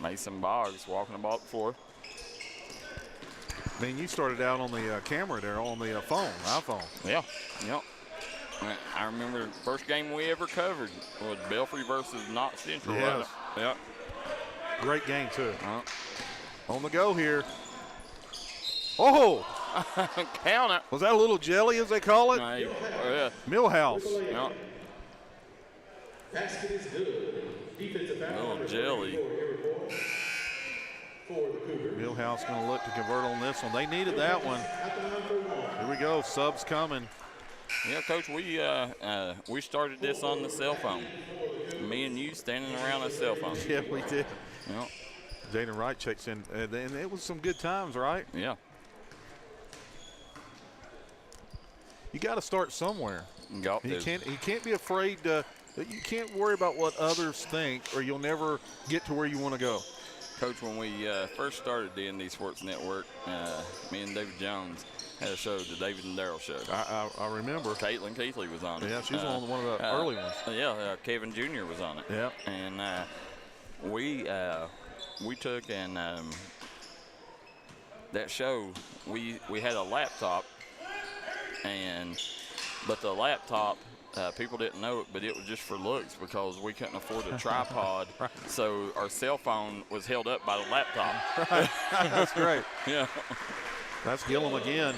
Mason Boggs walking the ball up the floor. Man, you started out on the camera there, on the iPhone. Yeah, yep. I remember the first game we ever covered was Belfry versus Knott Central. Yes. Yeah. Great game, too. On the go here. Oh! Count it. Was that a little jelly, as they call it? Yeah. Millhouse. Yeah. Little jelly. Millhouse going to look to convert on this one. They needed that one. Here we go. Subs coming. Yeah, Coach, we started this on the cell phone. Me and you standing around a cell phone. Yeah, we did. Yeah. Jaden Wright checks in, and it was some good times, right? Yeah. You got to start somewhere. Got You to. can't be afraid to. You can't worry about what others think, or you'll never get to where you want to go. Coach, when we first started D&D Sports Network, me and David Jones had a show, the David and Darryl show. I remember. Keathley was on it. Yeah, she was on one of the early ones. Yeah, Kevin Jr. was on it. Yeah. And we took and that show, we had a laptop, but the laptop, people didn't know it, but it was just for looks because we couldn't afford a tripod. Right. So our cell phone was held up by the laptop. Right. That's great. Yeah. That's Gillum again.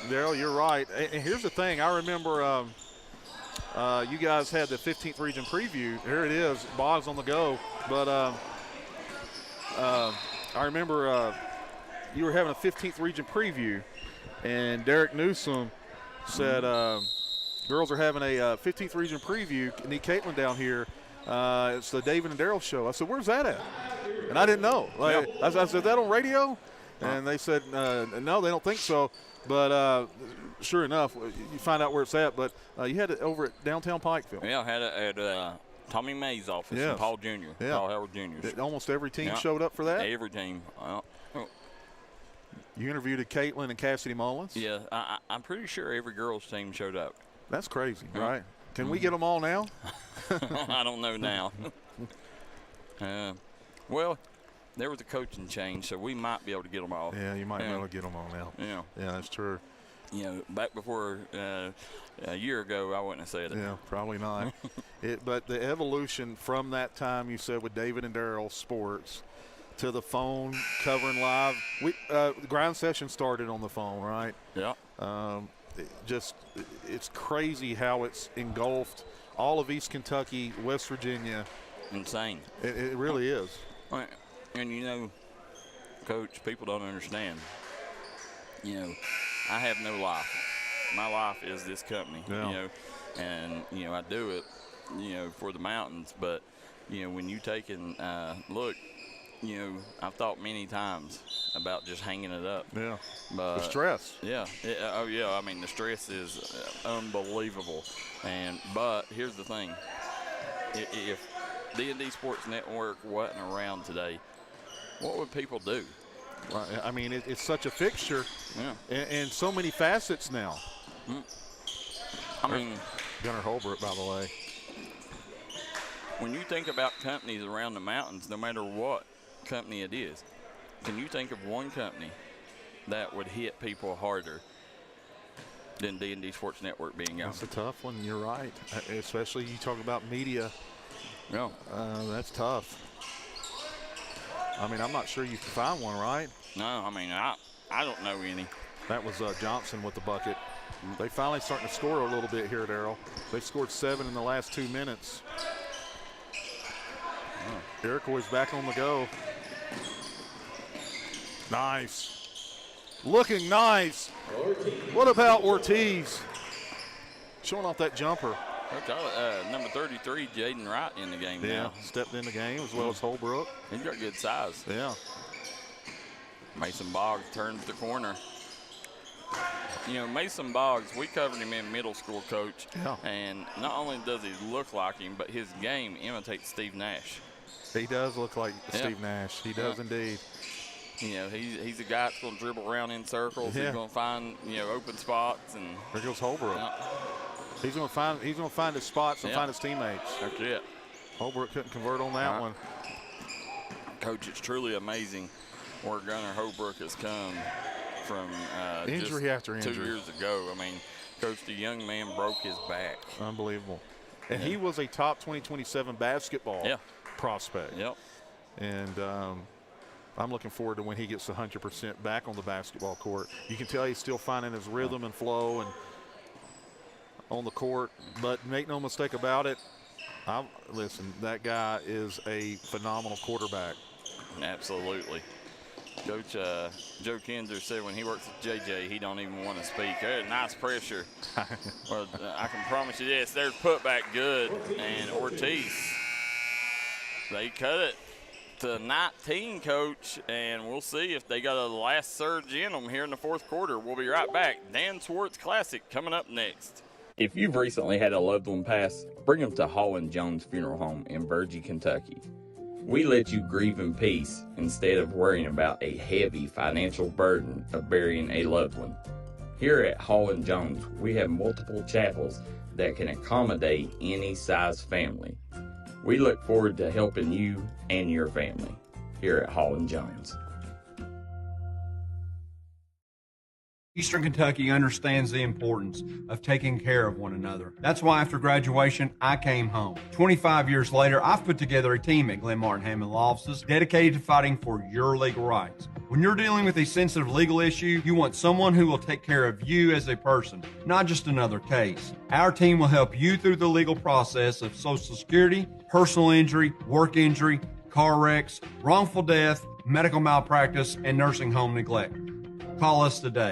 Darryl, you're right. And here's the thing. I remember you guys had the 15th region preview. Here it is. Boggs on the go. But I remember you were having a 15th region preview, and Derek Newsom said, girls are having a 15th region preview. Need Caitlin down here. It's the David and Darryl show. I said, where's that at? And I didn't know. Like, I said, that on radio? And they said, no, they don't think so. But sure enough, you find out where it's at. But you had it over at downtown Pikeville. Yeah, I had it at Tommy May's office and Paul Jr., Paul Howard Jr. Almost every team showed up for that? Every team. You interviewed Caitlin and Cassidy Mullins? Yeah, I'm pretty sure every girls' team showed up. That's crazy, right? Can we get them all now? I don't know now. Well, there was a coaching change, so we might be able to get them all. Yeah, you might be able to get them all now. Yeah. Yeah, that's true. You know, back before a year ago, I wouldn't have said it. Yeah, probably not. But the evolution from that time, you said, with David and Darryl Sports, to the phone covering live. The grind session started on the phone, right? Yeah. It's crazy how it's engulfed all of East Kentucky, West Virginia. Insane. It really is. And, you know, Coach, people don't understand. You know, I have no life. My life is this company, you know, and, you know, I do it, you know, for the mountains. But, you know, when you take and look, you know, I've thought many times about just hanging it up. Yeah. But the stress. Yeah. Oh, yeah. I mean, the stress is unbelievable. But here's the thing. If D&D Sports Network wasn't around today, what would people do? Right. I mean, it's such a fixture. Yeah. And so many facets now. I mean, Gunnar Holbrook, by the way. When you think about companies around the mountains, no matter what company it is, can you think of one company that would hit people harder than D&D Sports Network being gone? That's a tough one. You're right. Especially you talk about media. Yeah. That's tough. I mean, I'm not sure you can find one, right? No, I mean, I don't know any. That was Johnson with the bucket. They finally starting to score a little bit here, Darryl. They've scored 7 in the last 2 minutes. Iroquois back on the go. Nice. Looking nice. What about Ortiz? Showing off that jumper. Number 33, Jaden Wright, in the game now. Stepped in the game as well as Holbrook. He's got good size. Yeah. Mason Boggs turns the corner. You know, Mason Boggs, we covered him in middle school, Coach. Yeah. And not only does he look like him, but his game imitates Steve Nash. He does look like Steve Nash. He does indeed. You know, he's a guy that's going to dribble around in circles. Yeah. He's going to find, you know, open spots. And there goes Holbrook. He's going to find his spots and find his teammates. That's it. Holbrook couldn't convert on that one. Coach, it's truly amazing where Gunnar Holbrook has come from injury after injury 2 years ago. I mean, Coach, the young man broke his back. Unbelievable. And he was a top 2027 basketball prospect. Yep. And I'm looking forward to when he gets 100% back on the basketball court. You can tell he's still finding his rhythm and flow and on the court. But make no mistake about it, listen, that guy is a phenomenal quarterback. Absolutely. Coach Joe Kinzer said when he works with JJ, he don't even want to speak. Nice pressure. Well, I can promise you this. There's putback good. And Ortiz, they cut it to 19, Coach. And we'll see if they got a last surge in them here in the fourth quarter. We'll be right back. Dan Swartz Classic coming up next. If you've recently had a loved one pass, bring them to Holland Jones Funeral Home in Virgie, Kentucky. We let you grieve in peace instead of worrying about a heavy financial burden of burying a loved one. Here at Holland Jones, we have multiple chapels that can accommodate any size family. We look forward to helping you and your family here at Holland Jones. Eastern Kentucky understands the importance of taking care of one another. That's why after graduation, I came home. 25 years later, I've put together a team at Glenn Martin Hammond Law Offices dedicated to fighting for your legal rights. When you're dealing with a sensitive legal issue, you want someone who will take care of you as a person, not just another case. Our team will help you through the legal process of Social Security, personal injury, work injury, car wrecks, wrongful death, medical malpractice, and nursing home neglect. Call us today.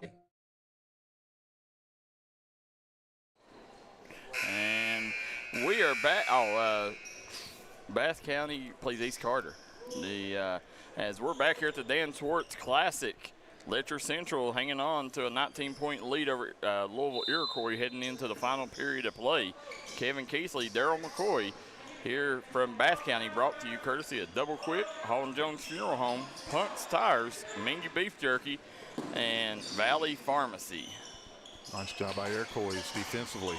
And we are back. Bath County plays East Carter. As we're back here at the Dan Swartz Classic, Letcher Central hanging on to a 19-point lead over Louisville Iroquois heading into the final period of play. Kevin Keathley, Darryl McCoy here from Bath County, brought to you courtesy of Double Quick, Holland Jones Funeral Home, Punk's Tires, Mingy Beef Jerky, and Valley Pharmacy. Nice job by Iroquois defensively.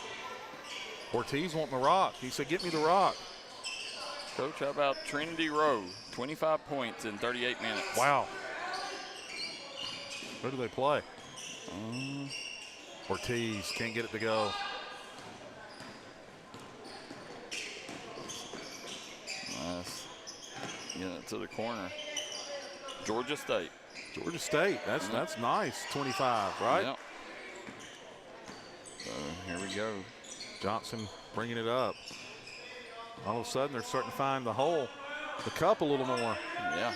Ortiz wanting the rock. He said, get me the rock. Coach, how about Trinity Rowe? 25 points in 38 minutes. Wow. Who do they play? Ortiz can't get it to go. Nice. Getting it to the corner. Georgia State. Georgia State. That's nice. 25, right? Yep. So here we go. Johnson bringing it up. All of a sudden, they're starting to find the hole, the cup a little more. Yeah.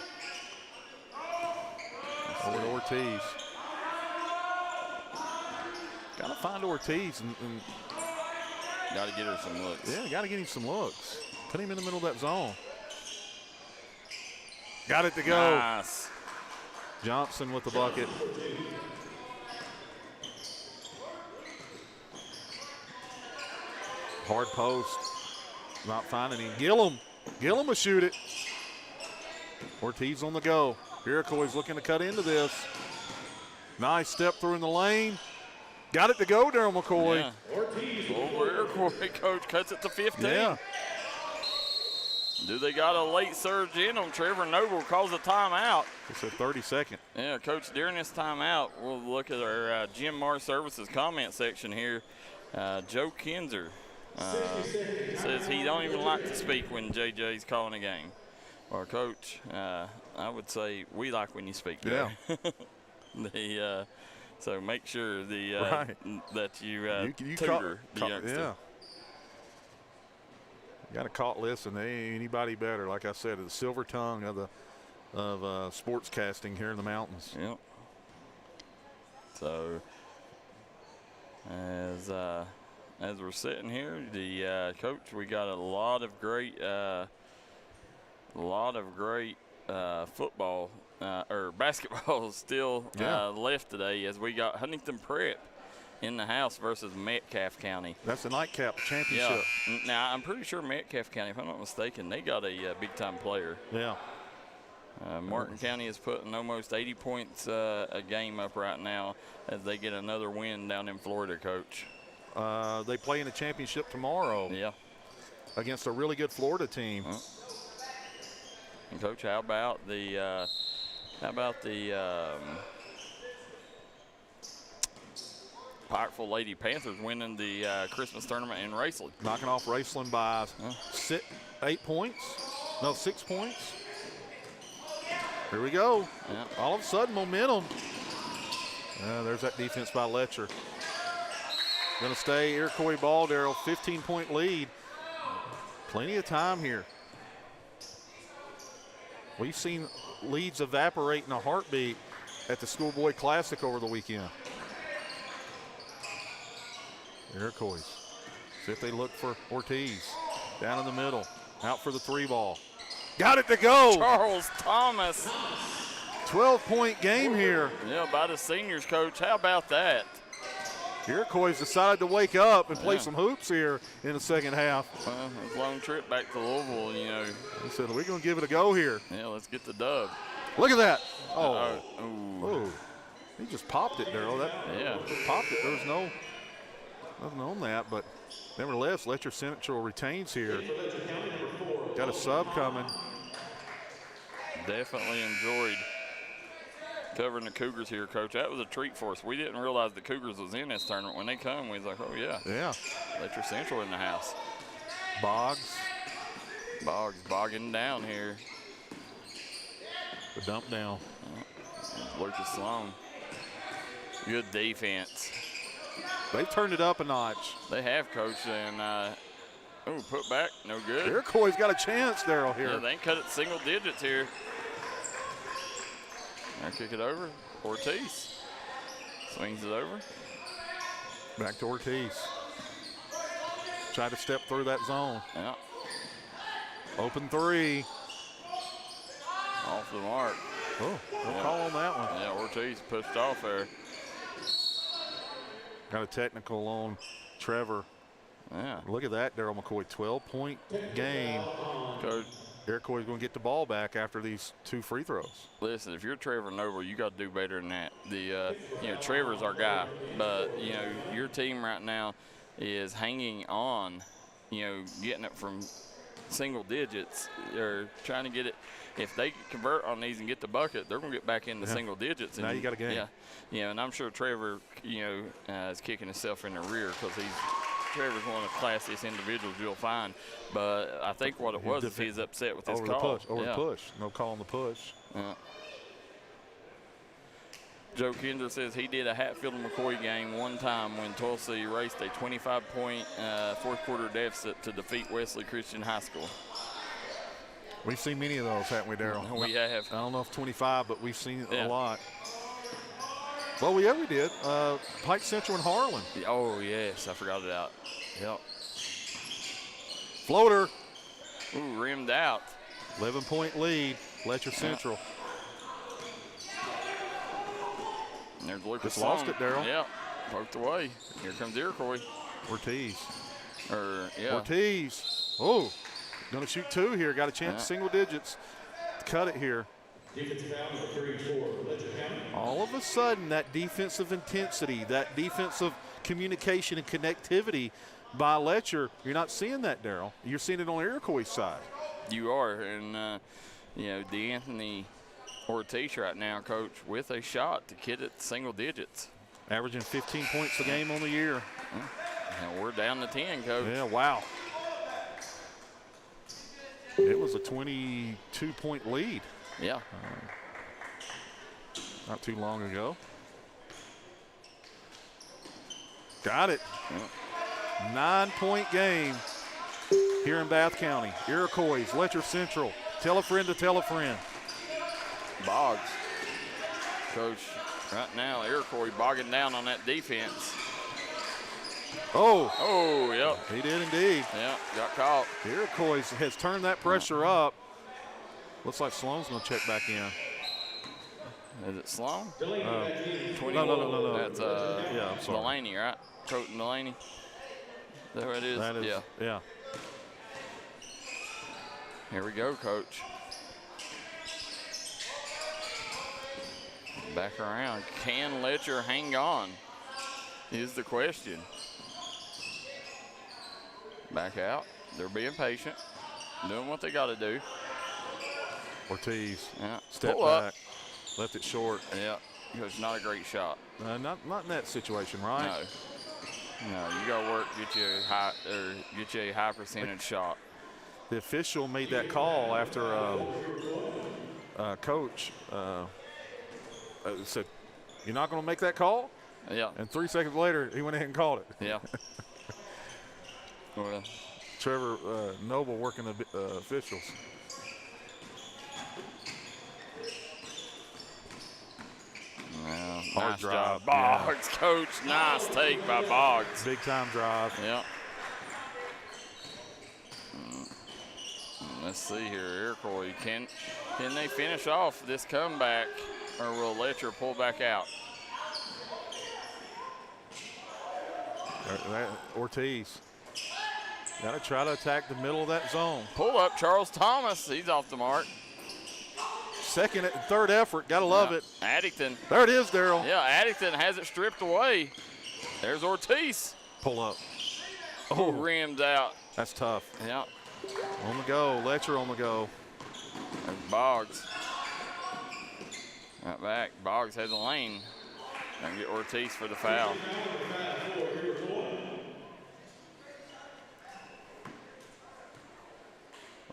Over to Ortiz. Got to find Ortiz and got to get her some looks. Yeah, got to get him some looks. Put him in the middle of that zone. Got it to go. Nice. Johnson with the bucket. Hard post. Not finding him. Gillum will shoot it. Ortiz on the go. Iroquois looking to cut into this. Nice step through in the lane. Got it to go, Darryl McCoy. Yeah. Over Iroquois, coach cuts it to 15. Yeah. Do they got a late surge in on Trevor Noble? Calls a timeout. It's a 30-second. Yeah, Coach, during this timeout, we'll look at our Jim Mar Services comment section here. Joe Kinzer says he don't even like to speak when JJ's calling a game. Or, Coach, I would say we like when you speak. Yeah. So make sure right. that you tutor the youngster. Yeah. You got a caught listen. There ain't anybody better. Like I said, the silver tongue of sports casting here in the mountains. Yep. So as we're sitting here, the coach, we got a lot of great football or basketball still left today, as we got Huntington Prep in the house versus Metcalfe County. That's the nightcap championship. Yeah. Now, I'm pretty sure Metcalfe County, if I'm not mistaken, they got a big-time player. Yeah. Martin County is putting almost 80 points a game up right now as they get another win down in Florida, Coach. They play in the championship tomorrow. Yeah. Against a really good Florida team. And Coach, how about the Pikeville Lady Panthers winning the Christmas tournament in Raceland? Knocking off Raceland by 8 points. No, 6 points. Here we go. Yeah. All of a sudden, momentum. There's that defense by Letcher. Going to stay Iroquois ball, Darryl. 15-point lead. Plenty of time here. We've seen leads evaporate in a heartbeat at the Schoolboy Classic over the weekend. Iroquois. See if they look for Ortiz. Down in the middle. Out for the 3-ball. Got it to go. Charles Thomas. 12-point game here. Yeah, by the seniors, Coach. How about that? Iroquois decided to wake up and play some hoops here in the second half. Well, a long trip back to Louisville, you know. He said, we're going to give it a go here. Yeah, let's get the dub. Look at that. Oh. He just popped it, Darryl. Yeah. Popped it. There was nothing on that, but nevertheless, Letcher Central retains here. Got a sub coming. Definitely enjoyed covering the Cougars here, Coach. That was a treat for us. We didn't realize the Cougars was in this tournament. When they come, we was like, oh, yeah. Yeah. Letcher Central in the house. Boggs bogging down here. The dump down. Lucas Sloan. Good defense. They've turned it up a notch. They have, Coach, and put back, no good. Iroquois got a chance, Darryl, here. Yeah, they ain't cut it single digits here. Now kick it over. Ortiz swings it over. Back to Ortiz. Try to step through that zone. Yeah. Open three. Off the mark. Oh, no call on that one. Yeah, Ortiz pushed off there. Got a technical on Trevor. Yeah. Look at that, Darryl McCoy, 12-point game. Coach, Iroquois is going to get the ball back after these 2 free throws. listen, if you're Trevor Noble, you got to do better than that. Trevor's our guy, but your team right now is hanging on, getting it from single digits or trying to get it. If they convert on these and get the bucket, they're going to get back into single digits. Now you got a game. Yeah, and I'm sure Trevor, is kicking himself in the rear because Trevor's one of the classiest individuals you'll find. But I think what it was is he's upset with his call. The push. No call on the push. Joe Kinder says he did a Hatfield and McCoy game one time when Tulsa erased a 25-point fourth-quarter deficit to defeat Wesley Christian High School. We've seen many of those, haven't we, Darryl? We have. I don't know if 25, but we've seen it a lot. Well, we did. Pike Central and Harlan. Oh, yes. I forgot it out. Yep. Floater. Ooh, rimmed out. 11-point lead, Letcher Central. And there's Lucas Just lost it, Darryl. Yeah, poked away. Here comes Iroquois. Ortiz. Ortiz. Oh, going to shoot 2 here. Got a chance, single digits. Cut it here. All of a sudden, that defensive intensity, that defensive communication and connectivity by Letcher, you're not seeing that, Darryl. You're seeing it on Iroquois' side. You are, and D'Anthony Ortiz right now, Coach, with a shot to get it single digits. Averaging 15 points a game on the year. And we're down to 10, Coach. Yeah, wow. It was a 22-point lead. Yeah. Not too long ago. Got it. 9-point game here in Bath County. Iroquois, Letcher Central. Tell a friend to tell a friend. Boggs. Coach, right now, Iroquois bogging down on that defense. Oh, yep. He did indeed. Yeah, got caught. Iroquois has turned that pressure up. Looks like Sloan's going to check back in. Is it Sloan? 21. No. That's I'm sorry. Delaney, right? Colton Delaney. Is that who it is? That is, yeah. Here we go, Coach. Back around. Can Letcher hang on? Is the question. Back out. They're being patient. Doing what they got to do. Ortiz. Yeah. Step Pull back. Up. Left it short. Yeah. It's not a great shot. Not in that situation, right? No, you got to work, get you a high percentage shot. The official made that call after coach said, "You're not going to make that call?" Yeah. And 3 seconds later, he went ahead and called it. Yeah. Well, Trevor Noble working the officials. Yeah, Hard nice drive. job, Boggs, Coach. Nice take by Boggs. Big time drive. Yeah. Let's see here, Iroquois. Can they finish off this comeback, or will Letcher pull back out? Ortiz. Got to try to attack the middle of that zone. Pull up, Charles Thomas. He's off the mark. Second and third effort. Got to love it. Addington. There it is, Darryl. Yeah, Addington has it stripped away. There's Ortiz. Pull up. Oh, rimmed out. That's tough. Yeah. On the go. Letcher on the go. There's Boggs. Right back. Boggs has a lane. And get Ortiz for the foul.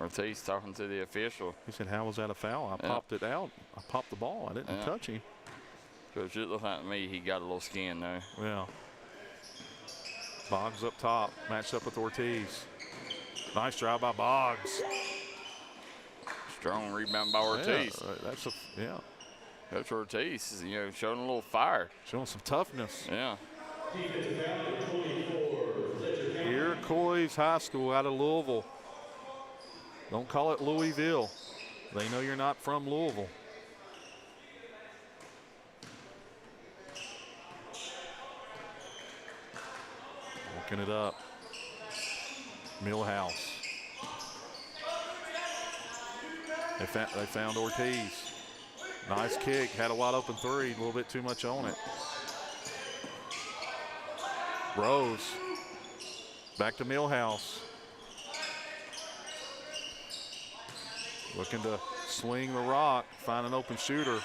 Ortiz talking to the official. He said, how was that a foul? I popped it out. I popped the ball. I didn't touch him. Coach, it looked like to me he got a little skin though. Yeah. Boggs up top, matched up with Ortiz. Nice drive by Boggs. Strong rebound by Ortiz. Yeah. Coach Ortiz is, showing a little fire. Showing some toughness. Yeah. Iroquois High School out of Louisville. Don't call it Louisville. They know you're not from Louisville. Looking it up. Millhouse. They found Ortiz. Nice kick. Had a wide open three. A little bit too much on it. Rose. Back to Millhouse. Looking to swing the rock. Find an open shooter.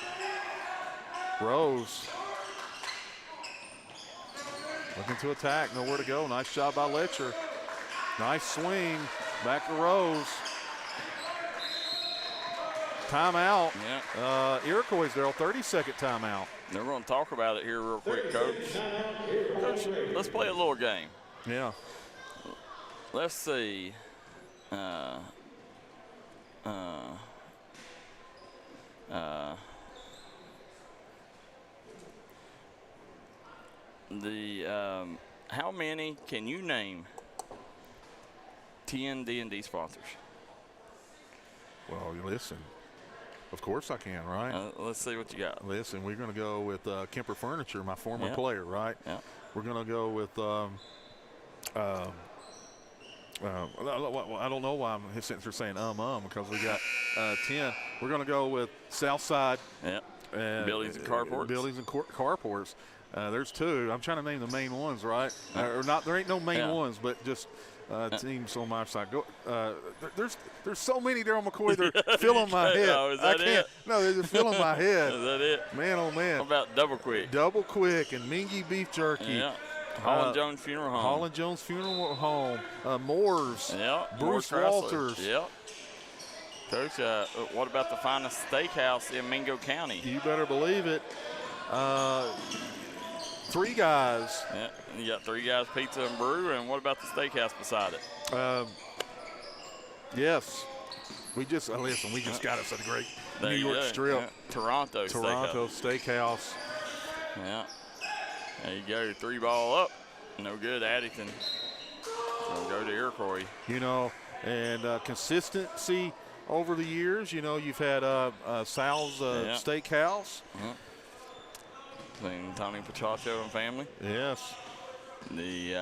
Rose. Looking to attack. Nowhere to go. Nice job by Letcher. Nice swing. Back to Rose. Timeout. Yeah. Iroquois, Darryl, 30-second timeout. We're going to talk about it here real quick, Coach. Coach, let's play a little game. Yeah. Let's see. How many can you name 10 D&D sponsors? Well, listen. Of course I can, right? Let's see what you got. Listen, we're going to go with Kemper Furniture, my former player, right? Yeah. We're going to go with I don't know why I'm sitting there saying because we got 10. We're going to go with Southside. Yeah. Buildings and Carports. Buildings and Carports. There's 2. I'm trying to name the main ones, right? Or not? There ain't no main ones, but just teams on my side. Go. There's so many, Darryl McCoy. They're filling my head. Oh, is that it? No, they're just filling my head. Is that it? Man, oh man. What about Double Quick? Double Quick and Mingy Beef Jerky. Yeah. Holland Jones Funeral Home. Holland Jones Funeral Home. Moore's. Yeah. Bruce Moore Walters. Yep. Coach, what about the finest steakhouse in Mingo County? You better believe it. 3 Guys. Yeah, you got 3 Guys Pizza and Brew, and what about the steakhouse beside it? Yes. We just listen. We just got us a great there New York strip. Yeah. Toronto Steakhouse. Yeah. There you go. 3 ball up. No good. Addington. We'll go to Iroquois. And consistency over the years. You've had Sal's Steakhouse. Tony Pachacho and family. Yes. The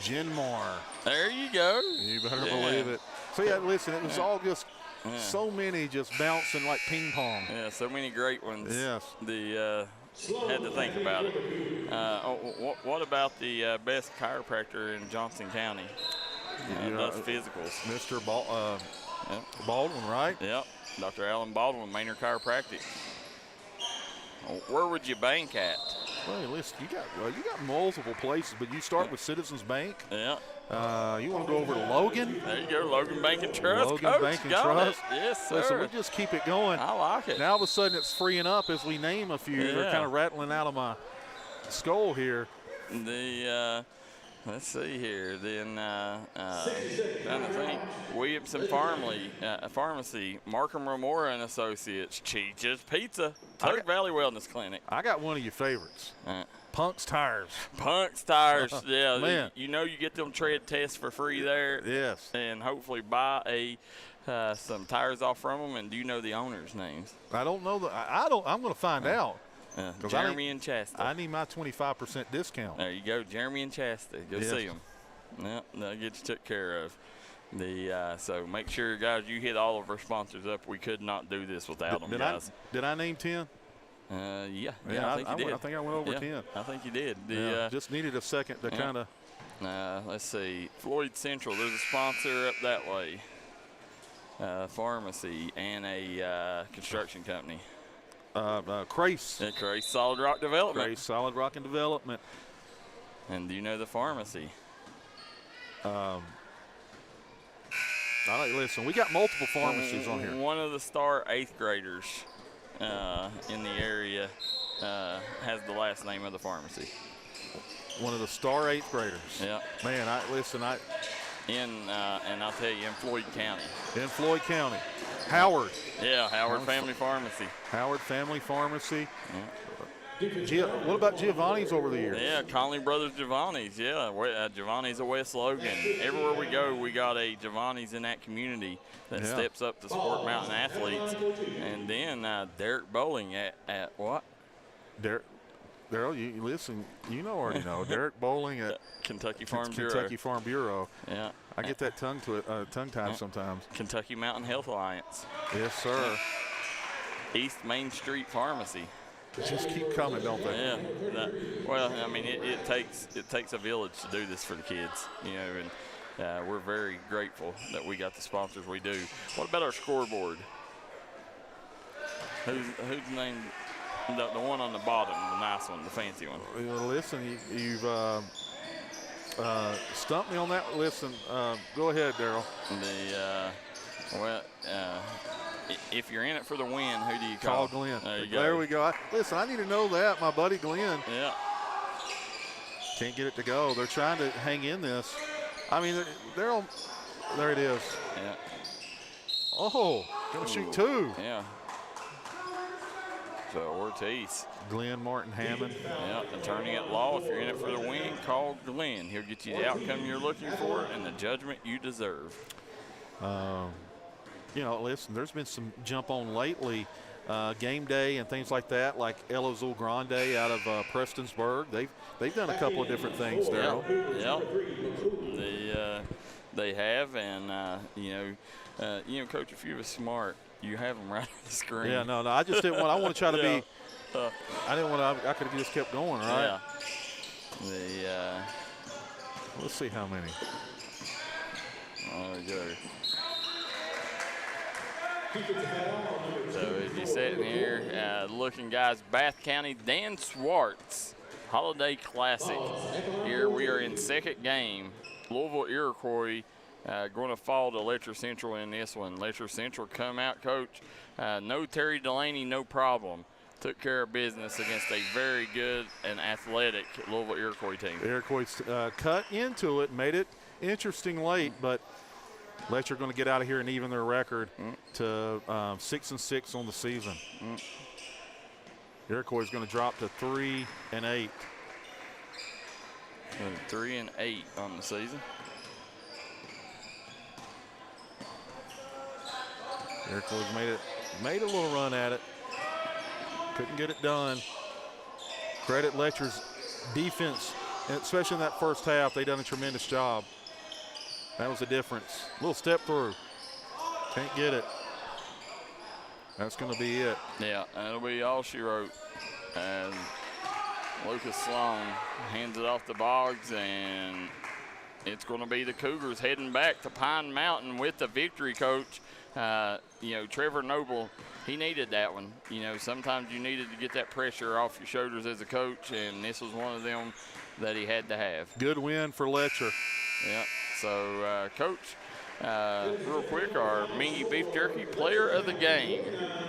Genmar. There you go. You better believe it. So listen, it was all just so many just bouncing like ping pong. Yeah, so many great ones. Yes. Had to think about it. What about the best chiropractor in Johnson County? Does physicals. Mr. Baldwin, right? Yep. Dr. Alan Baldwin, Maynard Chiropractic. Where would you bank at? Well, listen, you got multiple places, but you start with Citizens Bank. Yeah. You want to go over to Logan? There you go, Logan Bank and Trust. Logan Coach, Bank and got Trust. It. Yes, sir. Listen, we just keep it going. I like it. Now all of a sudden it's freeing up as we name a few. They're kind of rattling out of my skull here. Let's see here. Then trying to think. Williamson Pharmacy, Markham Remora and Associates, Cheech's Pizza, Tug Valley Wellness Clinic. I got one of your favorites. Punk's Tires. Punk's Tires. Yeah, man. You get them tread tests for free there. Yes. And hopefully buy some tires off from them. And do you know the owners' names? I don't know. I'm going to find out. Jeremy and Chastity. I need my 25% discount. There you go, Jeremy and Chastity. Go see them. Yeah, they'll get you took care of. So make sure, guys, you hit all of our sponsors up. We could not do this without them, guys. Did I name 10? Yeah, I think you did. I think I went over 10. I think you did. Just needed a second to kind of. Let's see. Floyd Central, there's a sponsor up that way. Pharmacy and a construction company. Crace. Crace Solid Rock Development. Crace Solid Rock and Development. And do you know the pharmacy? Listen, we got multiple pharmacies on here. One of the star 8th graders in the area has the last name of the pharmacy. One of the star 8th graders. Yeah. Man, and I'll tell you, in Floyd County. In Floyd County. Howard. Yeah, Howard Family Pharmacy. Howard Family Pharmacy. Yeah. What about Giovanni's over the years? Yeah, Conley Brothers Giovanni's. Yeah, Giovanni's of West Logan. Everywhere we go, we got a Giovanni's in that community that steps up to support mountain athletes. And then Derek Bowling at what? Darryl, you listen. You already know Derek Bowling at Kentucky Farm Bureau. Kentucky Farm Bureau. Yeah. I get that tongue tied sometimes. Kentucky Mountain Health Alliance. Yes, sir. East Main Street Pharmacy. Just keep coming, don't they? Yeah. Well, I mean, it takes a village to do this for the kids, and we're very grateful that we got the sponsors we do. What about our scoreboard? Who's named the one on the bottom, the nice one, the fancy one? Well, listen, you've stumped me on that. Listen, go ahead, Darryl. If you're in it for the win, who do you call? Call Glenn. There you go. There we go. Listen, I need to know that. My buddy Glenn. Yeah. Can't get it to go. They're trying to hang in this. I mean, they're on. There it is. Yeah. Oh, gonna shoot 2. Yeah. So Ortiz. Glenn Martin Hammond. Yeah, attorney at law. If you're in it for the win, call Glenn. He'll get you the outcome you're looking for and the judgment you deserve. Listen, there's been some jump on lately, game day and things like that, like El Azul Grande out of Prestonsburg. They've done a couple of different things, Darryl. Yeah. They have, and Coach, if you were smart, you have them right on the screen. Yeah, no, I just didn't want. I want to try to be. I didn't want to. I could have just kept going, right? Yeah. Let's see how many. There we go. So as you're sitting here looking, guys, Bath County, Dan Swartz, Holiday Classic. Here we are in second game. Louisville Iroquois going to fall to Letcher Central in this one. Letcher Central come out, coach. No Terry Delaney, no problem. Took care of business against a very good and athletic Louisville Iroquois team. Iroquois cut into it, made it interesting late, but Letcher going to get out of here and even their record to 6-6 on the season. Iroquois is going to drop to 3-8. 3-8 on the season. Iroquois made a little run at it. Couldn't get it done. Credit Letcher's defense, and especially in that first half, they done a tremendous job. That was the difference. Little step through. Can't get it. That's going to be it. Yeah, that'll be all she wrote. And Lucas Sloan hands it off to Boggs, and it's going to be the Cougars heading back to Pine Mountain with the victory, coach. Trevor Noble, he needed that one. Sometimes you needed to get that pressure off your shoulders as a coach, and this was one of them that he had to have. Good win for Letcher. Yeah. So, Coach, real quick, our Mingy Beef Jerky player of the game.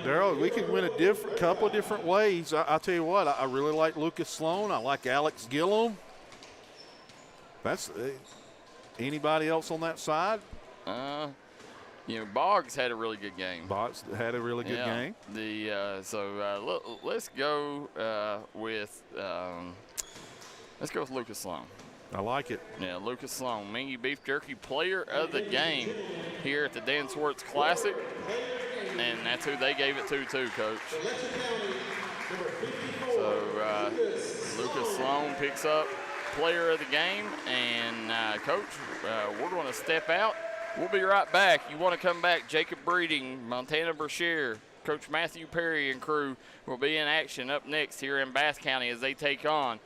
Darryl, we could win a couple of different ways. I'll tell you what, I really like Lucas Sloan. I like Alex Gillum. That's anybody else on that side? Boggs had a really good game. Boggs had a really good game. Let's go with Lucas Sloan. I like it. Yeah, Lucas Sloan, Mingy Beef Jerky player of the game here at the Dan Swartz Classic. And that's who they gave it to too, Coach. So So Lucas Sloan picks up player of the game, and Coach, we're going to step out. We'll be right back. You want to come back, Jacob Breeding, Montana Brashear, Coach Matthew Perry and crew will be in action up next here in Bath County as they take on